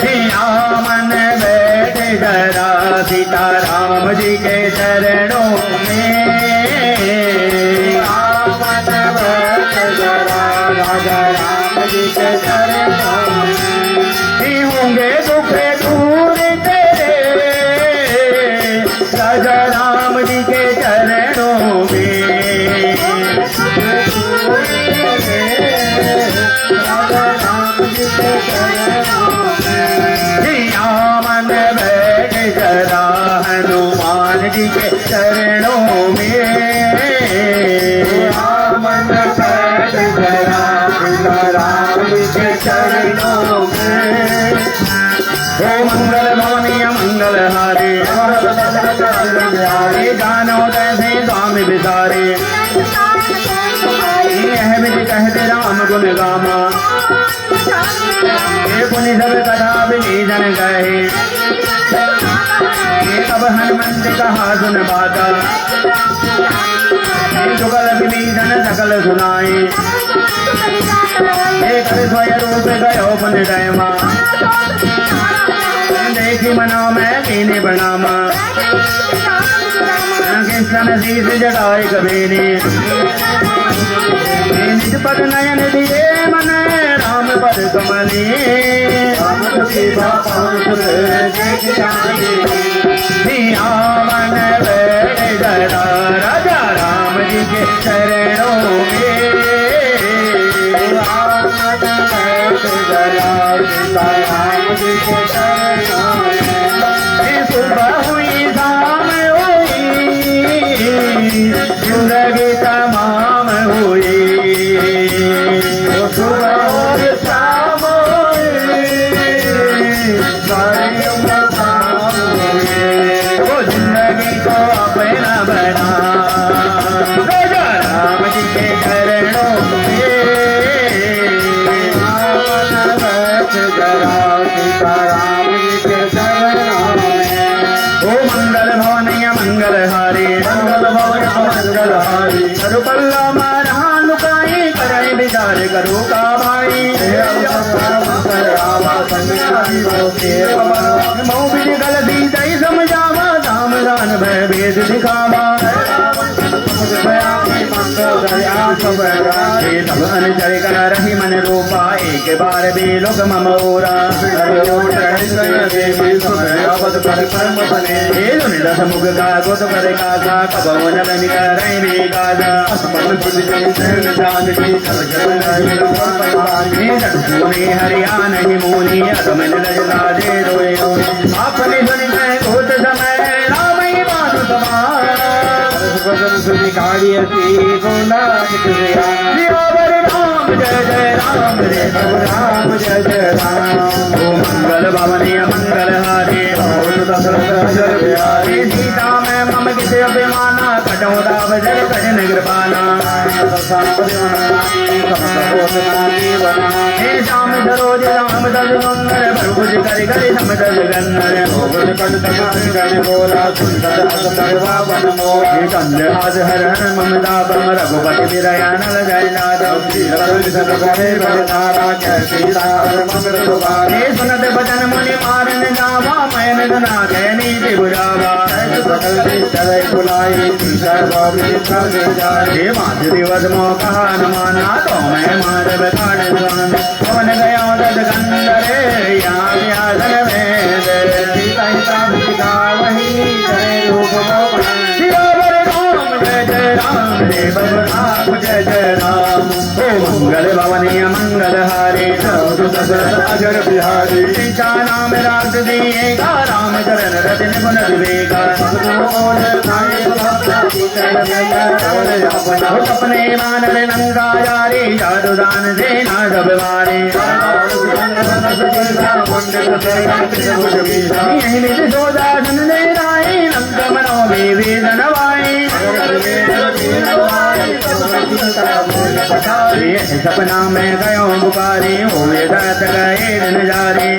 सिया मन बैठे जरा सीता राम जी के चरणों में, मन बैठे जरा राजा राम जी के चरणों में। होंगे दुख दूर तेरे राजा राम जी के चरणों में, राजा राम जी के चरणों में। सिया मन बैठ जरा हनुमान जी के चरणों में, मन बैठ जरा राम जी के चरणों में। ओ मंगल भवनीय मंगल हारे, जानो तैसे स्वामी बिसारे। यह विधि कहते राम गुण गामा, ये पुनि सब कथा विनीजन गए। अब हनुमंत कहा सुन बाता, जुगल विभीषण सकल सुनाए। एक स्वयं रूप गयो पुन डैमा, देखी मनो में कीने बनामा। कृष्ण शीश जगाए कबीरे, निज पद नयन दिए मन राम पद कमली। सिया मन बैठ जरा राजा राम जी के चरणों में, मन बैठ जरा सीता राम जी के चरणों में। सुबह हुई शाम हुई, जिंदगी तमाम हुई। सुबह हुई शाम हुई, सारी उम्र काम हुई। वो जिंदगी को अपना बना राजा राम जी के चरणों में, मन बैठ जरा सीता राम जी के चरणों में। ओ मंगल भवनीय मंगल हारी, मंगल भवन मंगल हारी। करो पल्ला मारा लुकाई, करे विचार करो का भाई। मऊ विधि गलती सही समझावा, राम रान भय भेद दिखावा। सब अनुचर कर रही मन रूपा, एक बार भी लोक ममोरा। दस मुख का गोद कर काजा, कबो नलन करई भी गाजा। हरियाण ही मुनि अगमन लजला दे रोए। अपने सुन में भूत समय राम ही मानु समार, सियावर राम जय जय राम रे, प्रभु राम जय जय राम। ओ मंगल भवनीय मंगल हारे, सीता में मम किसे अभिमाना। कटो राव जल कजन कृपाना, हे श्याम सरोज राम दल सुंदर। भरभुज कर कर सम दल गन्नर, बोला सुंदर हाथ हर हर ममता बम। रघुपति विरया नल जय नादव, सुनत बचन मुनि मारन गावा। मैन धना कहनी के बुझावा, हे माधुरी वदमो कहा न माना। तो मैं माधव कान पवन गया दद गंधरे, यहाँ व्यासन वेद वही रूप सियावर राम जय जय राम रे, प्रभु राम जय जय राम। ओ मंगल भवनीय मंगल हारे, अजर बिहारी। सीता नाम राज दिए का, राम चरण रतन गुण विवेका। अपने मानव नंगा जारे, जादू दान देना सब मारे। सोदा धन दे राय, नंद मनो में वेदन वाई। सपना में गयो बुकारी हुए दर्द गए नजारे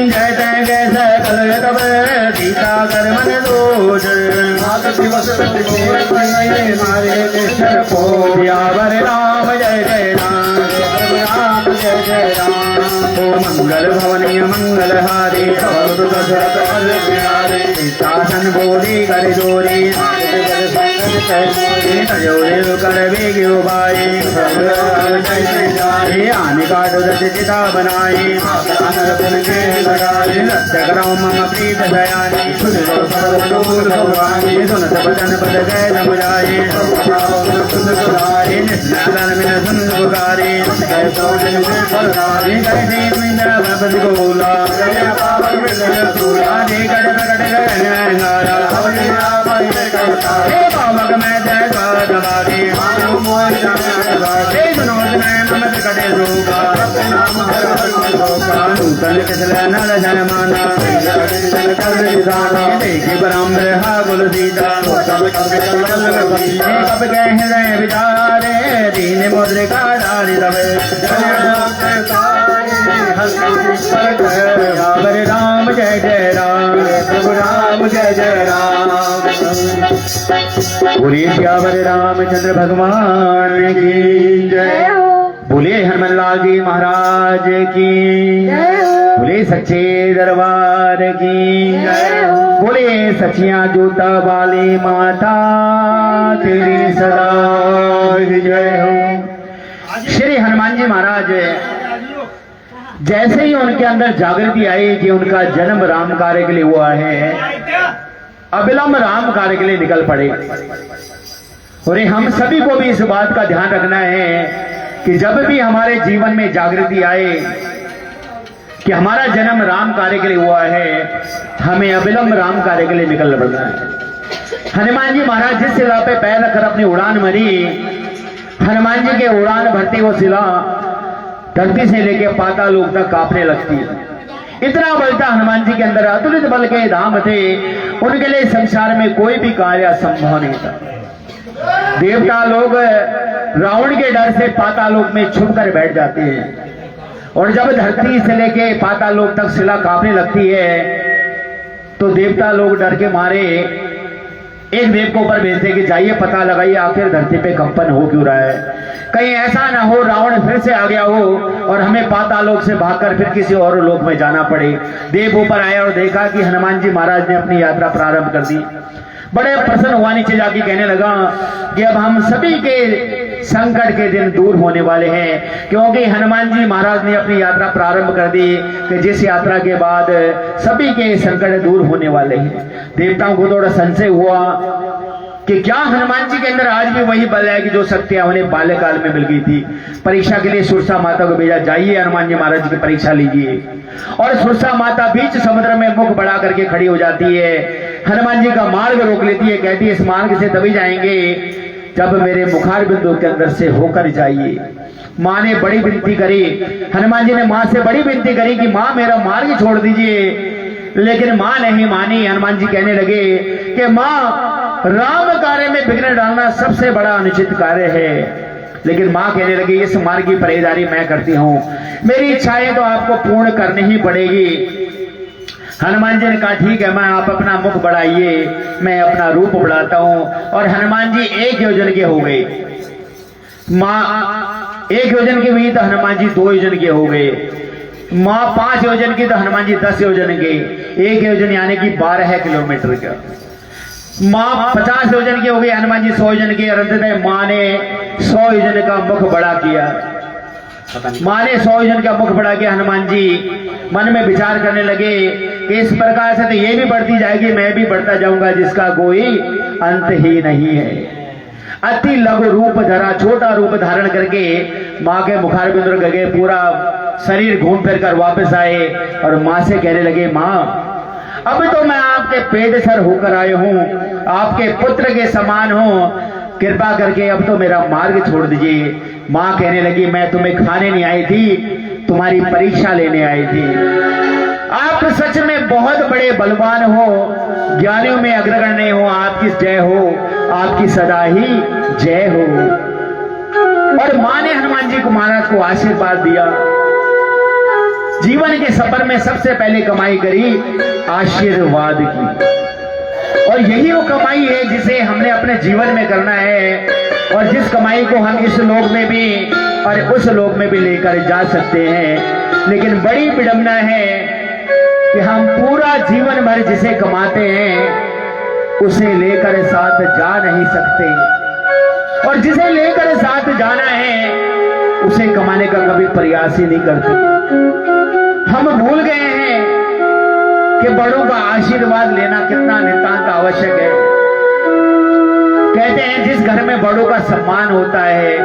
जय जय जय सकल तब सीता कर मन दोष यावर राम जय जय राम जय जय राम ओ मंगल भवनीय मंगल हारे शासन बोली कर जोरी कर बेग्यो भाई आने काटो चिता बनाए कराओ मम प्रीत दयानी सुन सब जन पद जय समुदाये में सुन पुकारे गोला बाबक मैं जय दबारे मनोज में ममत कटे रोगा नूतन किसल नल जन माना देखी ब्रह्म हा गुल सीता कब गए हृदय विचारे दीन मुद्रिका डाली रवे हरे राम जय जय राम प्रभु राम जय जय राम बोलिए श्यावर रामचंद्र भगवान की जय बोलिए हनुमान लाल जी महाराज की बोलिए सच्चे दरबार की बोलिए सचिया जूता वाली माता तेरी सदा जय हो। श्री हनुमान जी महाराज जैसे ही उनके अंदर जागृति आई कि उनका जन्म राम कार्य के लिए हुआ है, अविलंब राम कार्य के लिए निकल पड़े। और हम सभी को भी इस बात का ध्यान रखना है कि जब भी हमारे जीवन में जागृति आए कि हमारा जन्म राम कार्य के लिए हुआ है, हमें अविलंब राम कार्य के लिए निकल पड़ना है। हनुमान जी महाराज जिस शिला पे पैर रखकर अपनी उड़ान भरी, हनुमान जी के उड़ान भरती वो शिला धरती से लेकर पाताल लोक तक कांपने लगती है। इतना बल था हनुमान जी के अंदर, अतुलित बल के धाम थे। उनके लिए संसार में कोई भी कार्य असंभव नहीं था। देवता लोग रावण के डर से पाताल लोक में छुप कर बैठ जाते हैं, और जब धरती से लेके पाताल लोक तक शिला कांपने लगती है तो देवता लोग डर के मारे एक देव को ऊपर भेजते कि जाइए पता लगाइए आखिर धरती पे कंपन हो क्यों रहा है, कहीं ऐसा ना हो रावण फिर से आ गया हो और हमें पाताल लोक से भागकर फिर किसी और लोक में जाना पड़े। देव ऊपर आया और देखा कि हनुमान जी महाराज ने अपनी यात्रा प्रारंभ कर दी। बड़े प्रसन्न हुआ, नीचे जाके कहने लगा कि अब हम सभी के संकट के दिन दूर होने वाले हैं, क्योंकि हनुमान जी महाराज ने अपनी यात्रा प्रारंभ कर दी कि जिस यात्रा के बाद सभी के संकट दूर होने वाले हैं। देवताओं को थोड़ा संशय हुआ कि क्या हनुमान जी के अंदर आज भी वही बल है कि जो शक्तियां उन्हें बाल्यकाल में मिल गई थी। परीक्षा के लिए सुरसा माता को भेजा, जाइए हनुमान जी महाराज जी की परीक्षा लीजिए। और सुरसा माता बीच समुद्र में मुख बढ़ा करके खड़ी हो जाती है, हनुमान जी का मार्ग रोक लेती है, कहती है इस मार्ग से तभी जाएंगे जब मेरे मुखार बिंदु के अंदर से होकर जाइए। माँ ने बड़ी विनती करी, हनुमान जी ने माँ से बड़ी विनती करी कि माँ मेरा मार्ग छोड़ दीजिए, लेकिन माँ नहीं मानी। हनुमान जी कहने लगे कि माँ राम कार्य में विघ्न डालना सबसे बड़ा अनुचित कार्य है, लेकिन माँ कहने लगी इस मार्ग की परहेदारी मैं करती हूँ, मेरी इच्छाएं तो आपको पूर्ण करनी ही पड़ेगी। हनुमान जी ने कहा ठीक है माँ, आप अपना मुख बढ़ाइए, मैं अपना रूप बढ़ाता हूँ। और हनुमान जी 1 योजन के हो गए, माँ 1 योजन की हुई तो हनुमान जी 2 योजन के हो गए, माँ 5 योजन की तो हनुमान जी 10 योजन के। 1 योजन यानी कि 12 किलोमीटर का। माँ 50 योजन की हो गई, हनुमान जी 100 योजन के। अंततः माँ ने 100 योजन का मुख बड़ा किया। माँ ने 100 योजन का मुख बढ़ा के हनुमान जी मन में विचार करने लगे कि इस प्रकार से तो ये भी बढ़ती जाएगी, मैं भी बढ़ता जाऊंगा, जिसका कोई अंत ही नहीं है। अति लघु रूप धरा, छोटा रूप धारण करके माँ के मुखार बिंदु गए, पूरा शरीर घूम फिर कर वापस आए और माँ से कहने लगे माँ अब तो मैं आपके पेट सर होकर आए हूँ, आपके पुत्र के समान हूँ, कृपा करके अब तो मेरा मार्ग छोड़ दीजिए। माँ कहने लगी मैं तुम्हें खाने नहीं आई थी, तुम्हारी परीक्षा लेने आई थी। आप सच में बहुत बड़े बलवान हो, ज्ञानियों में अग्रगण्य हो, आपकी जय हो, आपकी सदा ही जय हो। और मां ने हनुमान जी को महाराज को आशीर्वाद दिया। जीवन के सफर में सबसे पहले कमाई करी आशीर्वाद की, और यही वो कमाई है जिसे हमने अपने जीवन में करना है, और जिस कमाई को हम इस लोक में भी और उस लोक में भी लेकर जा सकते हैं। लेकिन बड़ी विडंबना है कि हम पूरा जीवन भर जिसे कमाते हैं उसे लेकर साथ जा नहीं सकते, और जिसे लेकर साथ जाना है उसे कमाने का कभी प्रयास ही नहीं करते। हम भूल गए हैं कि बड़ों का आशीर्वाद लेना कितना नितांत आवश्यक है। कहते हैं जिस घर में बड़ों का सम्मान होता है,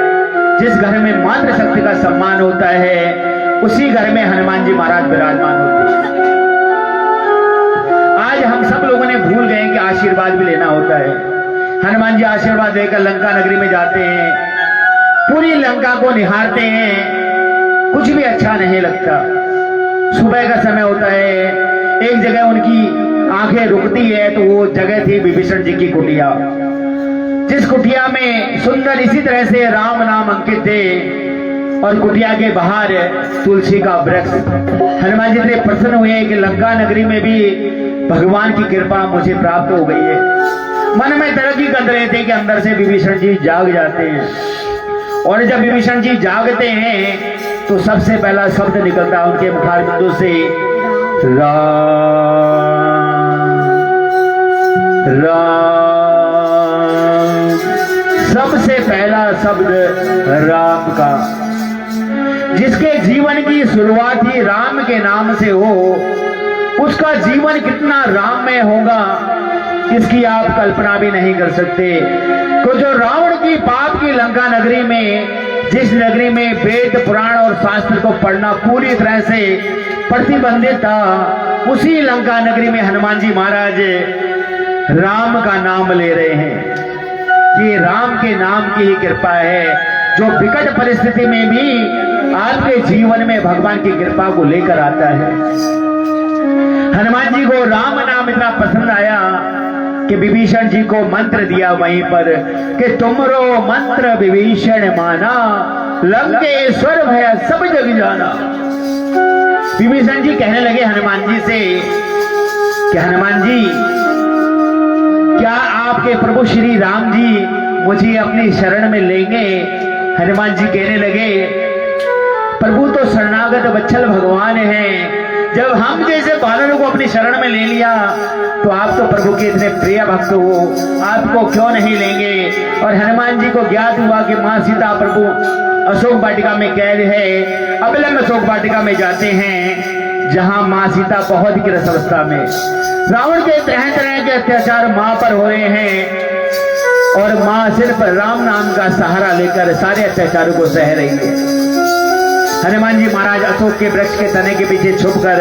जिस घर में मातृशक्ति का सम्मान होता है, उसी घर में हनुमान जी महाराज विराजमान होते हैं। आज हम सब लोगों ने भूल गए कि आशीर्वाद भी लेना होता है। हनुमान जी आशीर्वाद लेकर लंका नगरी में जाते हैं, पूरी लंका को निहारते हैं, कुछ भी अच्छा नहीं लगता। सुबह का समय होता है, एक जगह उनकी आंखें रुकती है तो वो जगह थी विभीषण जी की कुटिया, जिस कुटिया में सुंदर इसी तरह से राम नाम अंकित थे, और कुटिया के बाहर तुलसी का वृक्ष। हनुमान जी इतने प्रसन्न हुए कि लंका नगरी में भी भगवान की कृपा मुझे प्राप्त हो गई है। मन में तरक्की कर रहे थे कि अंदर से विभीषण जी जाग जाते हैं, और जब विभीषण जी जागते हैं तो सबसे पहला शब्द निकलता है उनके मुखारबिंदु से, राम। सबसे पहला शब्द राम का। जिसके जीवन की शुरुआत ही राम के नाम से हो, उसका जीवन कितना राममय होगा इसकी आप कल्पना भी नहीं कर सकते। तो जो रावण की पाप की लंका नगरी में, जिस नगरी में वेद पुराण और शास्त्र को पढ़ना पूरी तरह से प्रतिबंधित था, उसी लंका नगरी में हनुमान जी महाराज राम का नाम ले रहे हैं। ये राम के नाम की ही कृपा है जो विकट परिस्थिति में भी आपके जीवन में भगवान की कृपा को लेकर आता है। हनुमान जी को राम नाम इतना पसंद आया कि विभीषण जी को मंत्र दिया वहीं पर कि तुमरो मंत्र विभीषण माना, लंकेश्वर भय सब जग जाना। विभीषण जी कहने लगे हनुमान जी से कि हनुमान जी, क्या आपके प्रभु श्री राम जी मुझे अपनी शरण में लेंगे? हनुमान जी कहने लगे, प्रभु तो शरणागत वत्सल भगवान हैं। जब हम जैसे बानरों को अपनी शरण में ले लिया तो आप तो प्रभु के इतने प्रिय भक्त हो, आपको क्यों नहीं लेंगे? और हनुमान जी को ज्ञात हुआ कि माँ सीता प्रभु अशोक वाटिका में कैद है। अविलंब अशोक वाटिका में जाते हैं जहां माँ सीता बहुत ग्रस्त अवस्था में। रावण के तरह तरह के अत्याचार माँ पर हो रहे हैं, और माँ सिर्फ राम नाम का सहारा लेकर सारे अत्याचारों को सह रही है। हनुमान जी महाराज अशोक के वृक्ष के तने के पीछे छुपकर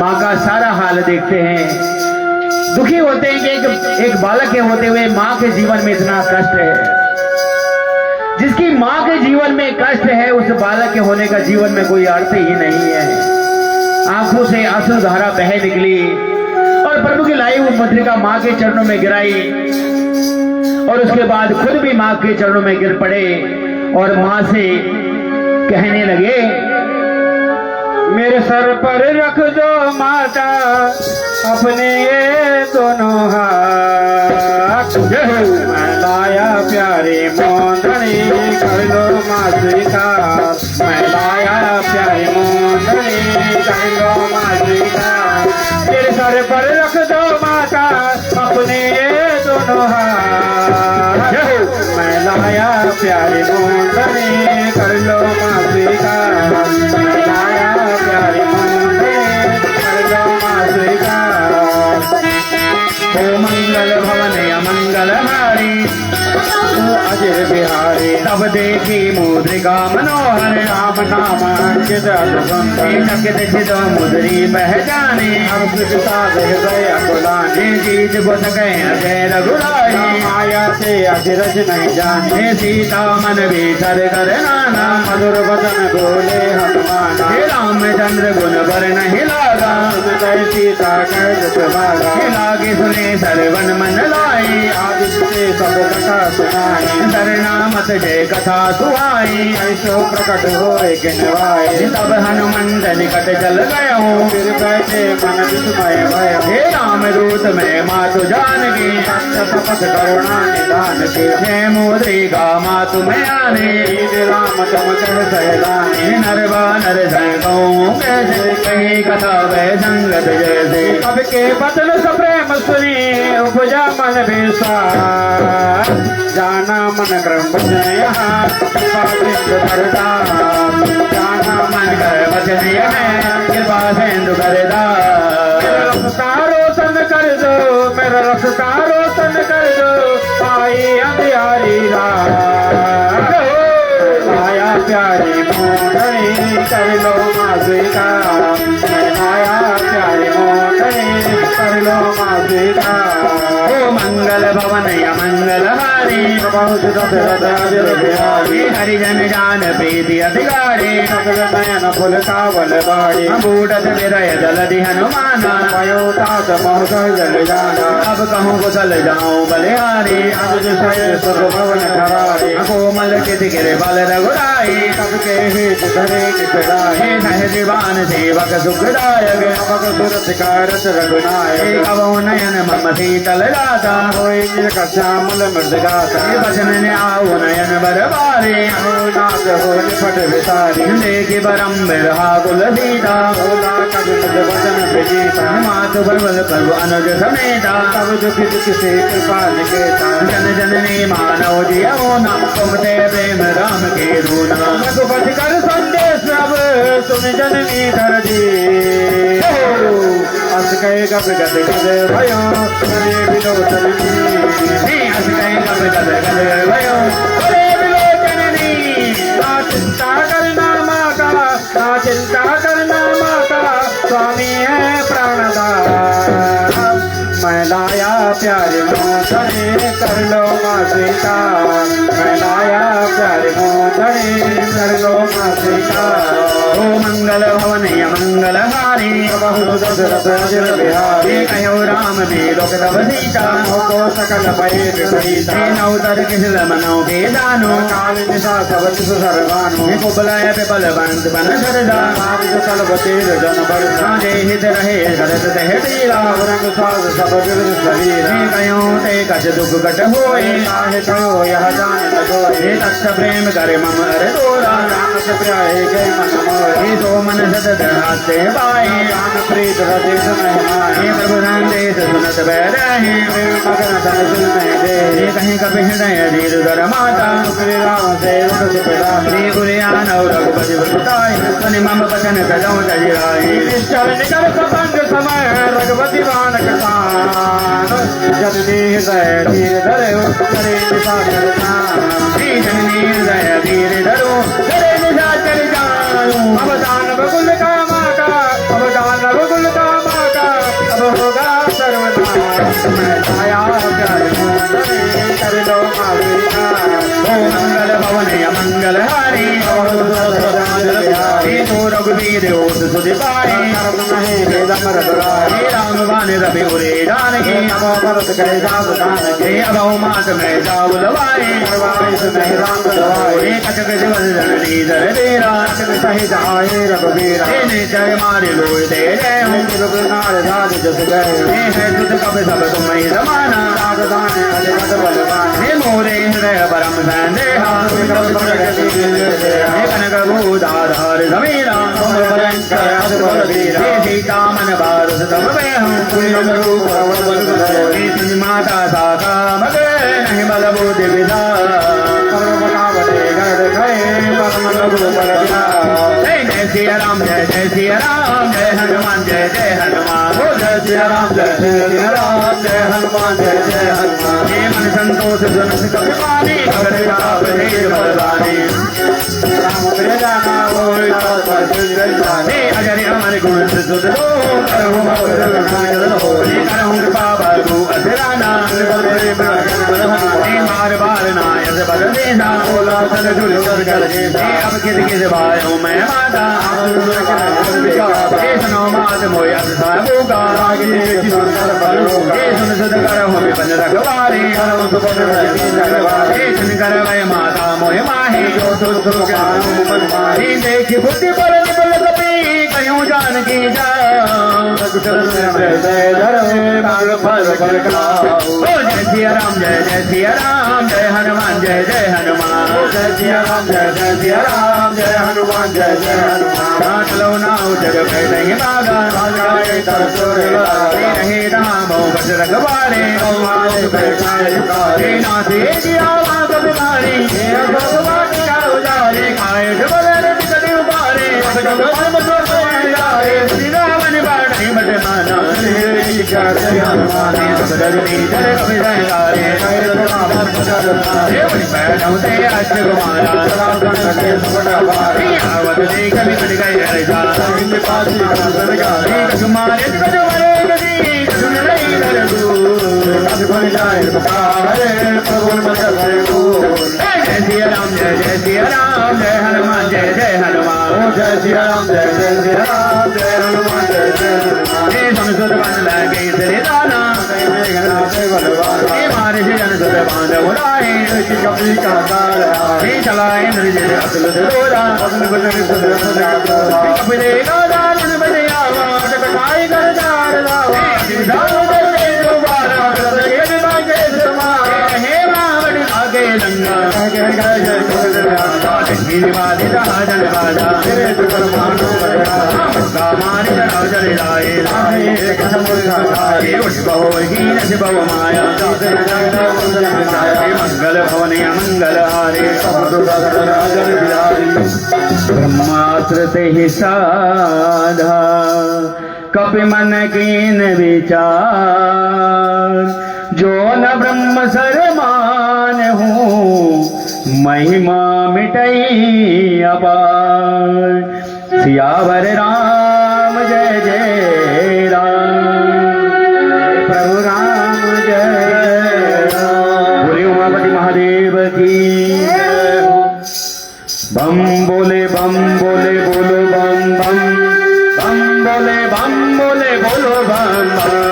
माँ का सारा हाल देखते हैं। दुखी होते हैं कि एक बालक के होते हुए माँ के जीवन में इतना कष्ट है। जिसकी माँ के जीवन में कष्ट है, उस बालक के होने का जीवन में कोई अर्थ ही नहीं है। आंखों से आंसू धारा बह निकली और प्रभु की लाई हुई मुद्रिका माँ के चरणों में गिराई, और उसके बाद खुद भी माँ के चरणों में गिर पड़े और माँ से कहने लगे, मेरे सर पर रख दो माता अपने ये दोनों हाथ। मैं लाया प्यारे मोंदड़ी कर लो माँ स्वीकार। मैं लाया प्यारे मोंदड़ी कर लो माँ स्वीकार। मेरे सर पर रख दो माता अपने ये दोनों हाथ। मैं लाया प्यारे मोंदड़ी कर लो माँ स्वीकार। मैं लाया प्यारे मोंदड़ी कर लो माँ स्वीकार। ओ मंगल भवन अमंगल हारी, अजय बिहारी तब देखी मुद्रिका मनोहर। राम नाम अंकित चकित चिद मुद्री पहचाने। हृदय अकुलानी जीत को सके अजय रघुराई माया से अजरज नहीं जाने सीता मन भीतर कर नाना मधुर वचन बोले हनुमान हे रामचंद्र गुण बर नहीं लागा जय सीता कर तुम्हारा लागे सुने सरवन मन लाई आदित्य सब कथा सुनाई सरनामत जय कथा सुहाई ऐसो प्रकट हो गिनवाए तब हनुमंत निकट चल गए हूँ फिर बैठे मन विस्मय भय हे राम दूत मैं मातु जानकी शपथ करुणा निदान के जय मुद्रिका मातु मैं आने राम तम कह सहलाने नरवा नर कहूँ कैसे कहीं कथा वह संगत जैसे अब के बदल सप्रेम सुनी उपजा मन विश्वास जाना मन क्रम यहाँ जाना मन कर वचन यह कृपा सिंधु करदा रफ्ता रोशन कर दो मेरा रफ्ता रोशन कर दो आई अंधियारी रात आया प्यारी मोहनी कर लो माजी का आया प्यारी मोहनी कर लो माजी का ओ मंगल भवन या मंगल हारी बहुत बिहारी हरिजन जान प्रीति अधिकारी सकल नयन फुल कावल बाड़ी बूढ़त विरय जलधि हनुमाना वयोतात महोदय जल जाना अब कहूँ कुशल जाऊँ बलिहारी अनुज सय सुर भवन धरारी कोमल कित गिरे बल रघुराई सबके हित धरे निपदाई हे सहजीवान सेवक सुखदायक नमक सुरत कारत रघुनाय कबो नयन मम शीतल गाता होई का श्यामल मृद गाता बचन ने आओ नयन बरबारी नाथ हो निपट विसारी देखी परम बिरहा कुल सीता भोला कवित वचन विजेता मातु बल प्रभु अनुज समेता तब दुख दुख से कृपा निकेता जन जननी मानव जियो ना तुम ते प्रेम राम के रूना रघुपति कर संदेश अब सुन जननी धर दी अस कहे गद गद गद भयो करे विलोचन हस गए कब कद कद भयो करे विलोचन ना चिंता करना माता ना चिंता करना माता स्वामी है प्राणदान मैं लाया प्यारे मोहने कर लो माँ सीता मैं लाया प्यारे मोहने कर लो माँ सीता ओ मंगल भवन या मंगल हारी बहुत दशरथ अजर बिहारी कहो राम भी लोक तब सीता को सकल भय विपरीता नवतर किसल मनो के दानो काल निशा सब सर्वानु कुबलाय पे बलवंत बन सरदा कल बतेर जन बरसा जे हित रहे भरत तह तीरा रंग साध सब विविध शरीर कहो ते कछ दुख कट होए काहे कहो यह जान न सोए हे तत्स प्रेम करे मम अरे तोरा राम से प्यारे गए मन मोर हे सो मन सतत हाथे पाए राम प्रीत हृदय नहीं माए हे प्रभु संदेश सुनत बैरहे मगन तन सुन नहीं दे हे कहीं कपि हृदय धीर धर माता श्री राम से उठ पिता श्री गुरियान और रघुपति बसुताय सुनि मम बचन कदम तजिराए निश्चल निकल सतंग समय रघुपति बाण कसान जननी हृदय धीर धरे करे निशान श्री जननी हृदय धीर धरो करे निशाचर जाऊं अवदान बकुल का माता अवदान बकुल का माता अब होगा सर्वनाश मैं आया प्यारे मोहने कर लो माता ओ मंगल भवन या मंगल हारी हे तो रघुवीर ओस सुधि पाए नहीं भेदम रघुराय हे राम बान रवि उरे जानकी नमो भरत कहे सावधान हे अभौ मात में जाऊ लवाए परवारिश नहीं राम दवाए हे कटक जीवन जननी धर तेरा सहित आए रघुवीर हे निचर मारे लोय दे जय हूँ रघुनाथ राज जस गए हे है तुझ कब सब तुम ही समाना राजधान अधिपत बलवान हे मोरे हृदय परम संदेहा हे कनक भूधाधार समीरा हे सीता मन भारत तब मैं हूँ हे तुझ माता साका मगे नहीं बल बुद्धि विधा जय सिया राम जय सिया राम जय हनुमान जय हनुमान जय सिया राम जय राम जय हनुमान जय हनुमान हे मन संतोष सुन कपि पानी भगत ताप हे बलवानी राम जाना हे अजर अमर गुण सुध लो करहु कृपा अब किस भाइयों मैं माता सुनो मात मोया साबूका सुन सुध कर हो बन रखवारे सुन कर वह माता मोह माहे देखी बुद्धि पर निबल कपी कयूं जान की जा जय सिया राम जय जय सिया राम जय हनुमान जय जय हनुमान जय सिया राम जय जय सिया राम जय हनुमान जय जय हनुमान चलो नाउ जग पे नहीं मागा रहे राम बज रखवारे नाथ आवाज बिमारी भगवान का उजारे खाए कभी उबारे श्री रावण बाढ़ बट माना जय सिया राम जय जय सिया राम जय हनुमान जय जय हनुमान जय सिया राम जय जय सिया राम जय हनुमान जय जय हनुमान संसद बन लगे तेरे दाना मारे से जन सुध बांध उड़ाए कपी का चलाए नृजय असल दोरा कपिले का दान बजे आवा टकटाई कर जार लावा आगे लंगा मंगल भवन मंगल हारे ब्रह्मास्त्र ते ही साधा कपि मन कीन विचार जो न ब्रह्म सरमान हूँ महिमा मिटई अपार सियावर राम जय जय राम प्रभु राम जय राम बोले उमापति महादेव की बम बोले बोलो बम बम बम बोले बोलो बम बम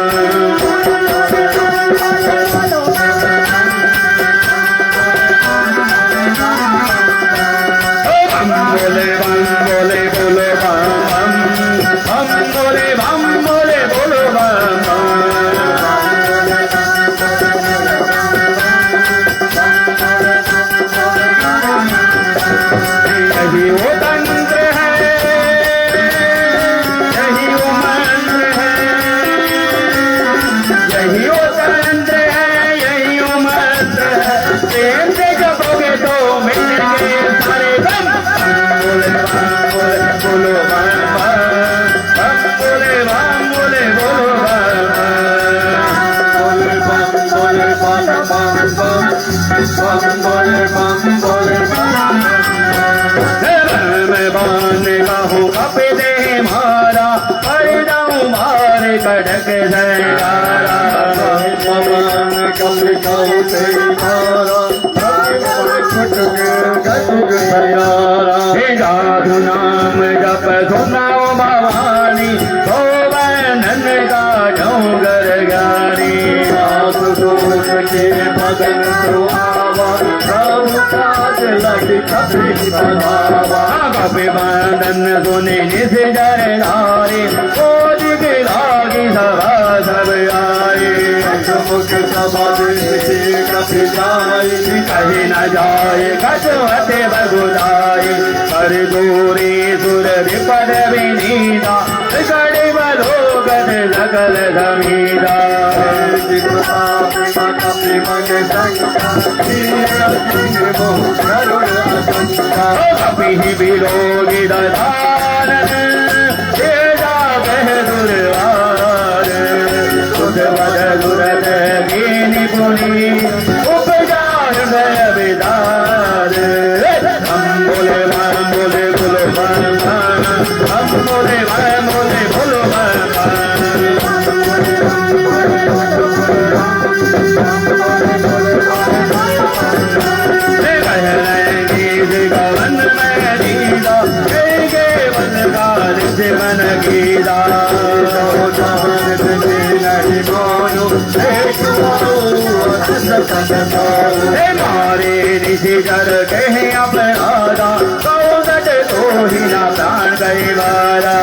कड़क जादू नाम जप सुनाओ भवानी तो बंधन का डोंगर गारी भगन कपि बंधन सुने निज जर धारे लागी सभा सब आए मुख सभा कभी जाए कहीं न जाए कछुअते बगुदाए कर दूरी सुर विपद विनीता गड़ी बलोगत सकल समीरा कभी ही विरोगी दान पुनी उपजार विदार हम बोले बोलो हम बोले बोलो गवन हे मारे ऋषि जर कहे अपराधा कौदट तो ही ना प्राण गए वारा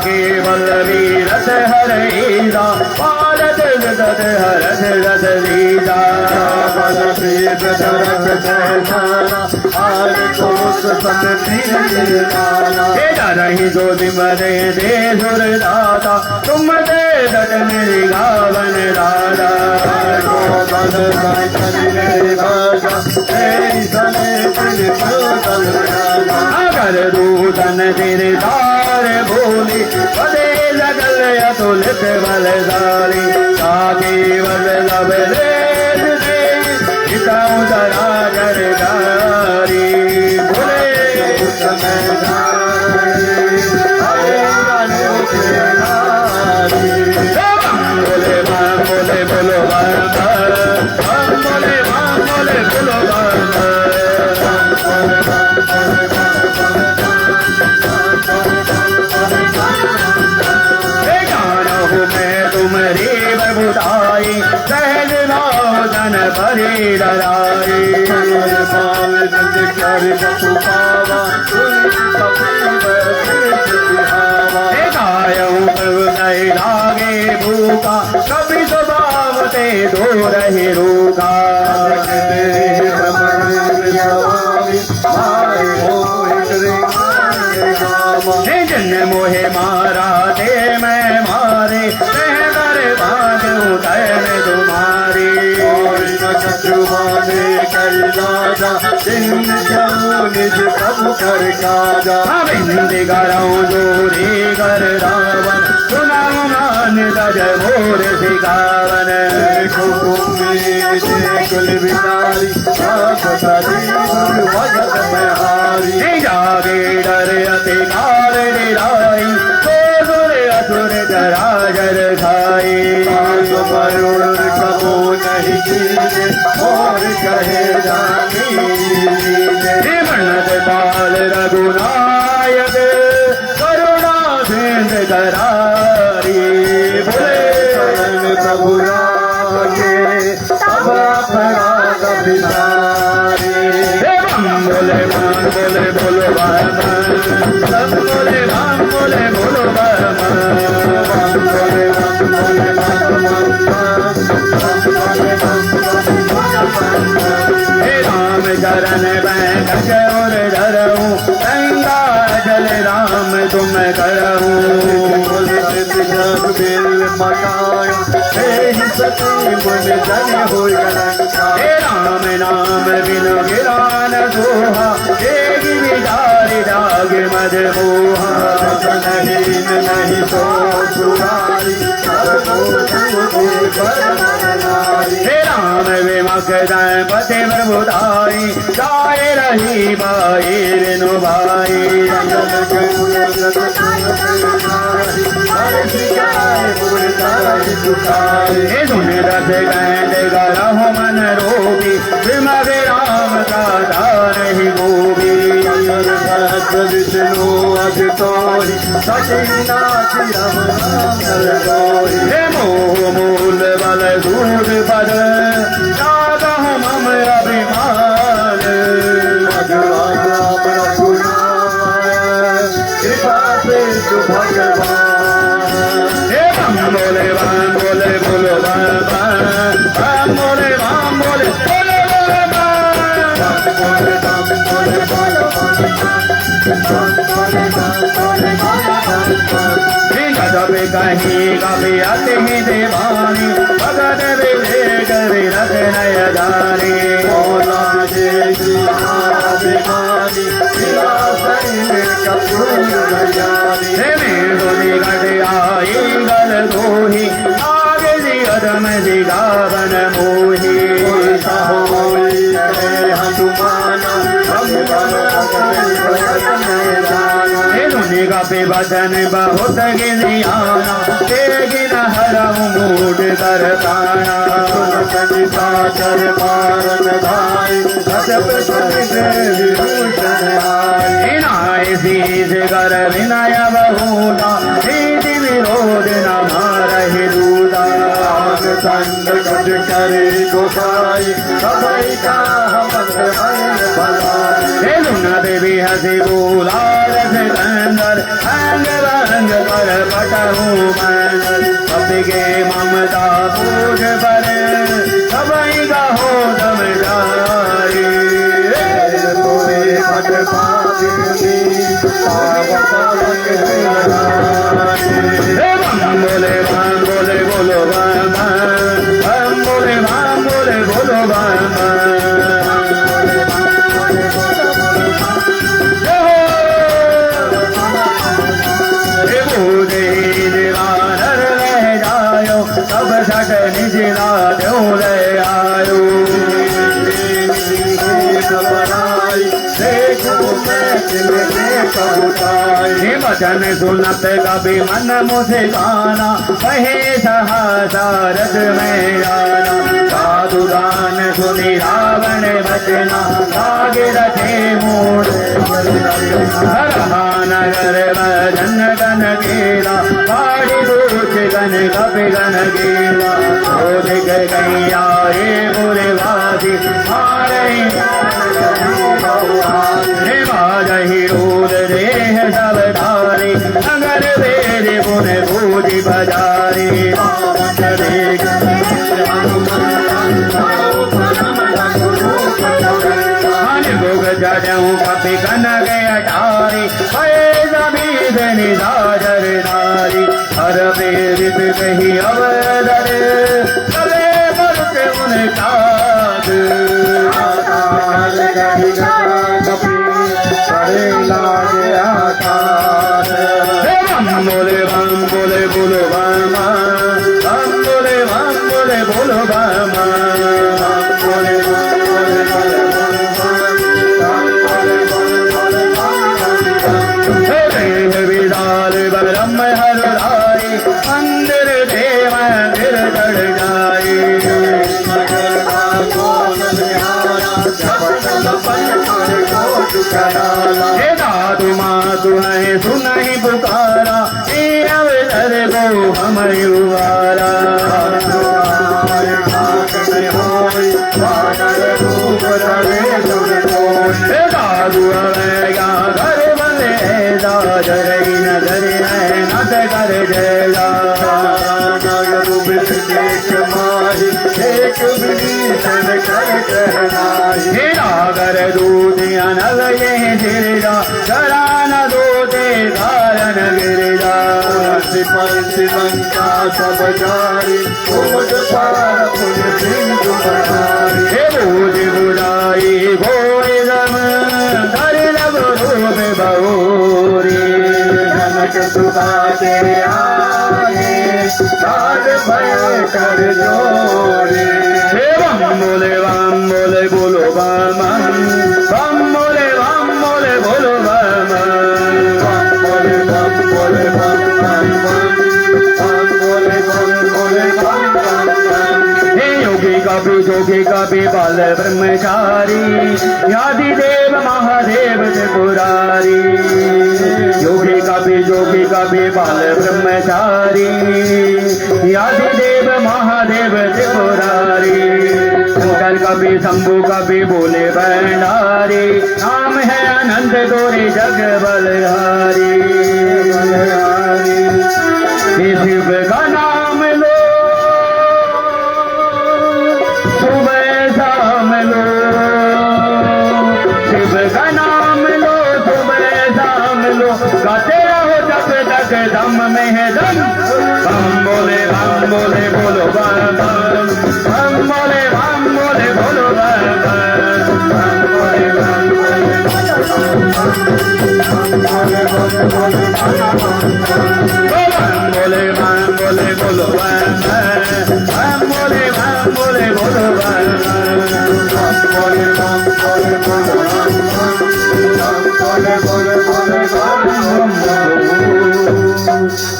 केवल वीरथ हर ईदा पारद रथ हरथ रथ रीदा नहीं जो सिमरे दे सुर दाता तुम दे दट मेरी गावन दादा अगर दूतन तेरे दार बोली बदे लगल अतुलित बलदारी ताकि बल लब रे उदरा जरदारी बोले बोले बोलो बोले बोलो तुम्हारी बबुदाई सहज भावन भरी डराई नहीं लागे भूखा कभी स्वभाव से दो रहे रूखा जन मोहे मारा दे मैं मारे भाग उतैन तुम्हारी बिंदी गरऊ दूरी कर रावण सुनाऊ मान गज मोर सिकावन जागे डर अति काल निराई असुर जरा जर खाई और कहे मन्नत पाल रघुनायक करुणा सिंध करारी बोले प्रभु रागे बोले बोले बोलो बोले बोले बोलो राम चरण मैं कचौर धरऊं गंगा जल राम तुम करऊं हे राम नाम बिनु गिरान सोहा देगी विदारी दाग मद मोहा नहीं तो हे राम विमख जय पति प्रभुदाई गाय रही बाई रेनु भाई हे सुन रथ गैंड गरह मन रोगी विमख राम का धारहि गोगी विष्णु अभितोहि हे मोह मूल बल दूध पद जागह मम अभिमान कृपा से भगवान हे बोले बोले बोलो बोले बोले कभी कहीं कभी आते ही देवानी भगत विवेक विरत नय जानी आई गल दोही आगे जी अदम जी गावन मोही का पे बदन बहुत गिनियाना गिना हरऊ मूड कर ताना साचर मारन धाई सजब विभूषण आई नाय शीश कर विनय बहुना रीति विरोध न मारहि दूता संग गज करे गोसाई सबई का हे लुना देवी हसी बोला रस कंदर अंग रंग पर पटहू मंदर सबके ममता पूज पर सबई का हो दम जारी मत पावी बोले बोलो बम बोले बोलो बम सब सट निजला दो ले आयो वचन सुनत कभी मन मुझे गाना कहे सहसारद में आना साधु दान सुनी रावण बचना आगे रखे मूड नगर भजन गन गेला पाड़ी दूच गन कपि गन गेला दिख गैया रे बुरे वासी मारे ही रोद रेह सब धारी नगर वेद पुन पूजी बजारी भोग जड़ू कपि कन गया टारी निधार नारी हर प्रेरित कही अवदर चले मरुत उन काग बम बोले बोलो बामा बम बोले बोलो बामा विदाल बलम हर राय मंदिर देव मंदिर चढ़ जाए हे दादू मातु है सुनहि पुकारा हे अवसर को हम युवारा हे दादू अवेगा घर बने दादर नजर है नट कर जला हे नागर दूध अनल ये गिरजा चरा न दूते कारण गिरजा शिवंका सब जारी हे बूझ बुराई घोड़े दम धर लब रूप बहुरी जनक सुधा के आए साध भय कर जोरे बम बोले बोलो बम बम बोले बोलो बम हे योगी कभी बाल ब्रह्मचारी यादि देव महादेव त्रिपुरारी योगी कभी बाल ब्रह्मचारी यादि देव महादेव त्रिपुरारी शंकर कभी शंभु कभी बोले भंडारी नाम है अनंत गोरी जग बलहारी शिव का नाम लो सुबह शाम लो शिव का नाम लो सुबह शाम लो गाते रहो जब तक दम में है दम बम बोले बोलो बम बम बोले बोलो बम बम बोले बोलो बम बोले बोलो बम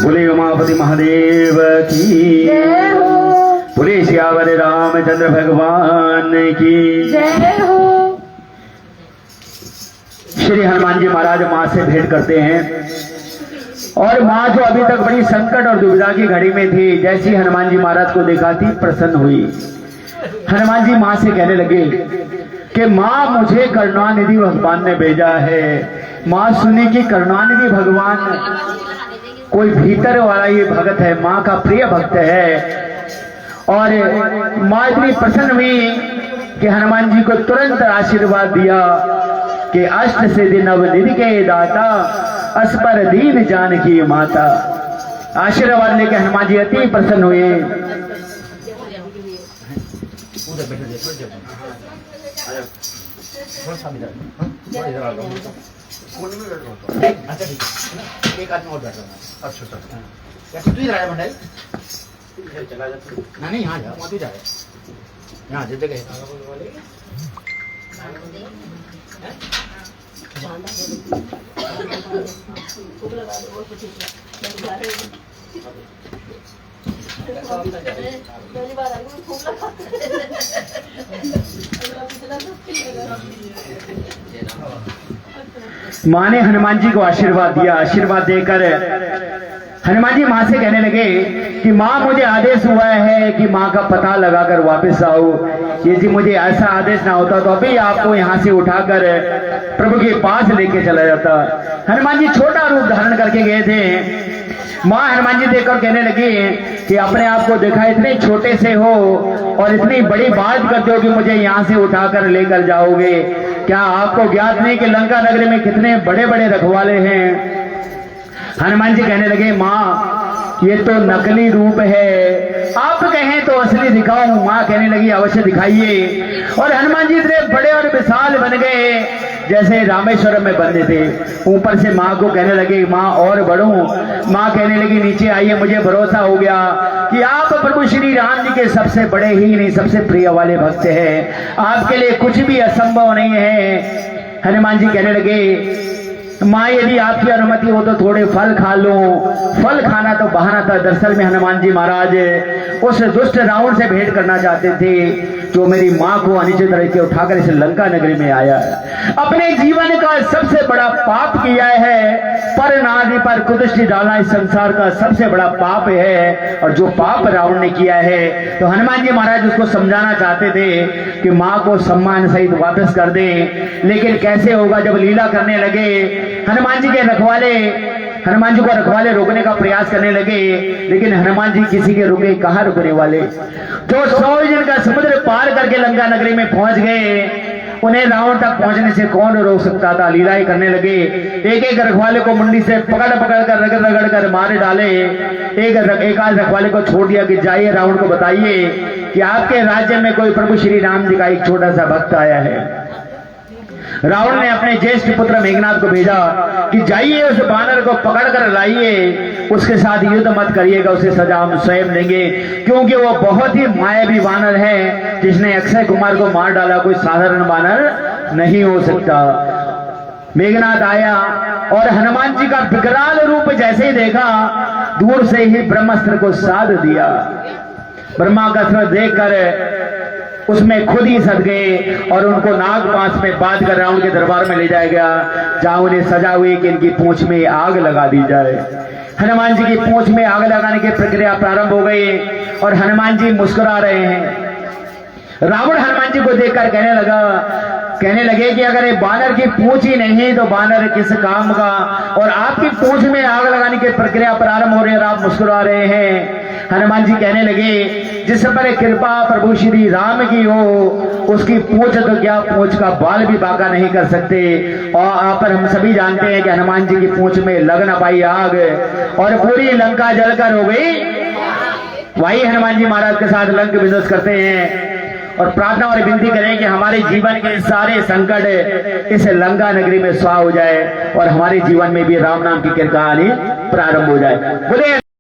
बोले उमापति महादेव की जय हो, बोले श्यावर रामचंद्र भगवान की जय हो। श्री हनुमान जी महाराज माँ से भेंट करते हैं और माँ जो अभी तक बड़ी संकट और दुविधा की घड़ी में थी, जैसी हनुमान जी महाराज को देखा थी प्रसन्न हुई। हनुमान जी माँ से कहने लगे कि माँ मुझे करुणानिधि भगवान ने भेजा है। माँ सुनी कि करुणानिधि भगवान कोई भीतर वाला ये भगत है, माँ का प्रिय भक्त है। और माँ इतनी प्रसन्न हुई कि हनुमान जी को तुरंत आशीर्वाद दिया कि अष्ट सिद्धि नवनिधि के दाता अस्पर दीन जानकी माता। आशीर्वाद लेके हनुमान जी अति प्रसन्न हुए। एक आदमी और बैठा अच्छा अच्छा तू ही रहा है ना नहीं यहाँ जा वहाँ तू जा यहाँ जिस जगह माँ ने हनुमान जी को आशीर्वाद दिया। आशीर्वाद देकर हनुमान जी माँ से कहने लगे कि माँ मुझे आदेश हुआ है कि माँ का पता लगाकर वापस आओ। यदि मुझे ऐसा आदेश ना होता तो अभी आपको यहाँ से उठाकर प्रभु के पास लेके चला जाता। हनुमान जी छोटा रूप धारण करके गए थे। माँ हनुमान जी देखकर कहने लगी कि अपने आप को देखा इतने छोटे से हो और इतनी बड़ी बात करते हो कि मुझे यहाँ से उठाकर लेकर जाओगे। क्या आपको ज्ञात नहीं कि लंका नगरी में कितने बड़े बड़े रखवाले हैं। हनुमान जी कहने लगे माँ ये तो नकली रूप है, आप कहें तो असली दिखाऊं। माँ कहने लगी अवश्य दिखाइए। और हनुमान जी इतने बड़े और विशाल बन गए जैसे रामेश्वरम में बने थे। ऊपर से माँ को कहने लगे माँ और बढ़ूं। माँ कहने लगी नीचे आइए, मुझे भरोसा हो गया कि आप प्रभु श्री राम जी के सबसे बड़े ही नहीं सबसे प्रिय वाले भक्त हैं, आपके लिए कुछ भी असंभव नहीं है। हनुमान जी कहने लगे माँ यदि आपकी अनुमति हो तो थोड़े फल खा लूं। फल खाना तो बहाना था। दरअसल में हनुमान जी महाराज उस दुष्ट रावण से भेंट करना चाहते थे जो मेरी माँ को अनिश्चित तरीके उठाकर इस लंका नगरी में आया। अपने जीवन का सबसे बड़ा पाप किया है, पर नारी पर कुदृष्टि डालना इस संसार का सबसे बड़ा पाप है। और जो पाप रावण ने किया है तो हनुमान जी महाराज उसको समझाना चाहते थे कि माँ को सम्मान सहित वापस कर दें। लेकिन कैसे होगा जब लीला करने लगे। हनुमान जी के रखवाले हनुमान जी को रखवाले रोकने का प्रयास करने लगे, लेकिन हनुमान जी किसी के रुके कहाँ रुकने वाले। जो 100 दिन का समुद्र पार करके लंका नगरी में पहुंच गए, उन्हें रावण तक पहुंचने से कौन रोक सकता था। लीलाएं करने लगे। एक एक रखवाले को मुंडी से पकड़ पकड़ कर रगड़ रगड़ कर मारे डाले। एक आध रखवाले को छोड़ दिया कि जाइए रावण को बताइए कि आपके राज्य में कोई प्रभु श्री राम जी का एक छोटा सा भक्त आया है। रावण ने अपने ज्येष्ठ पुत्र मेघनाथ को भेजा कि जाइए उस बानर को पकड़ कर लाइए, उसके साथ युद्ध मत करिएगा, उसे सजा हम स्वयं देंगे, क्योंकि वो बहुत ही मायावी बानर है जिसने अक्षय कुमार को मार डाला। कोई साधारण बानर नहीं हो सकता। मेघनाथ आया और हनुमान जी का विकराल रूप जैसे ही देखा, दूर से ही ब्रह्मास्त्र को साध दिया। ब्रह्मा का अस्त्र देखकर उसमें खुद ही सद गए और उनको नाग पास में बांध कर रावण के दरबार में ले जाया गया, जहां उन्हें सजा हुई कि इनकी पूंछ में आग लगा दी जाए। हनुमान जी की पूंछ में आग लगाने की प्रक्रिया प्रारंभ हो गई और हनुमान जी मुस्कुरा रहे हैं। रावण हनुमान जी को देखकर कहने लगे कि अगर ये बानर की पूंछ ही नहीं तो बानर किस काम का, और आपकी पूंछ में आग लगाने की प्रक्रिया प्रारंभ हो रही है और आप मुस्कुरा रहे हैं। हनुमान जी कहने लगे जिस पर कृपा प्रभु श्री राम की हो उसकी पूंछ तो क्या पूंछ का बाल भी बाका नहीं कर सकते। और आप पर हम सभी जानते हैं कि हनुमान जी की पूंछ में लग न पाई आग और पूरी लंका जलकर हो गई। वही हनुमान जी महाराज के साथ लंक विध्वंस करते हैं और प्रार्थना और विनती करें कि हमारे जीवन के सारे संकट इस लंका नगरी में स्वाह हो जाए और हमारे जीवन में भी राम नाम की कहानी प्रारंभ हो जाए। बोले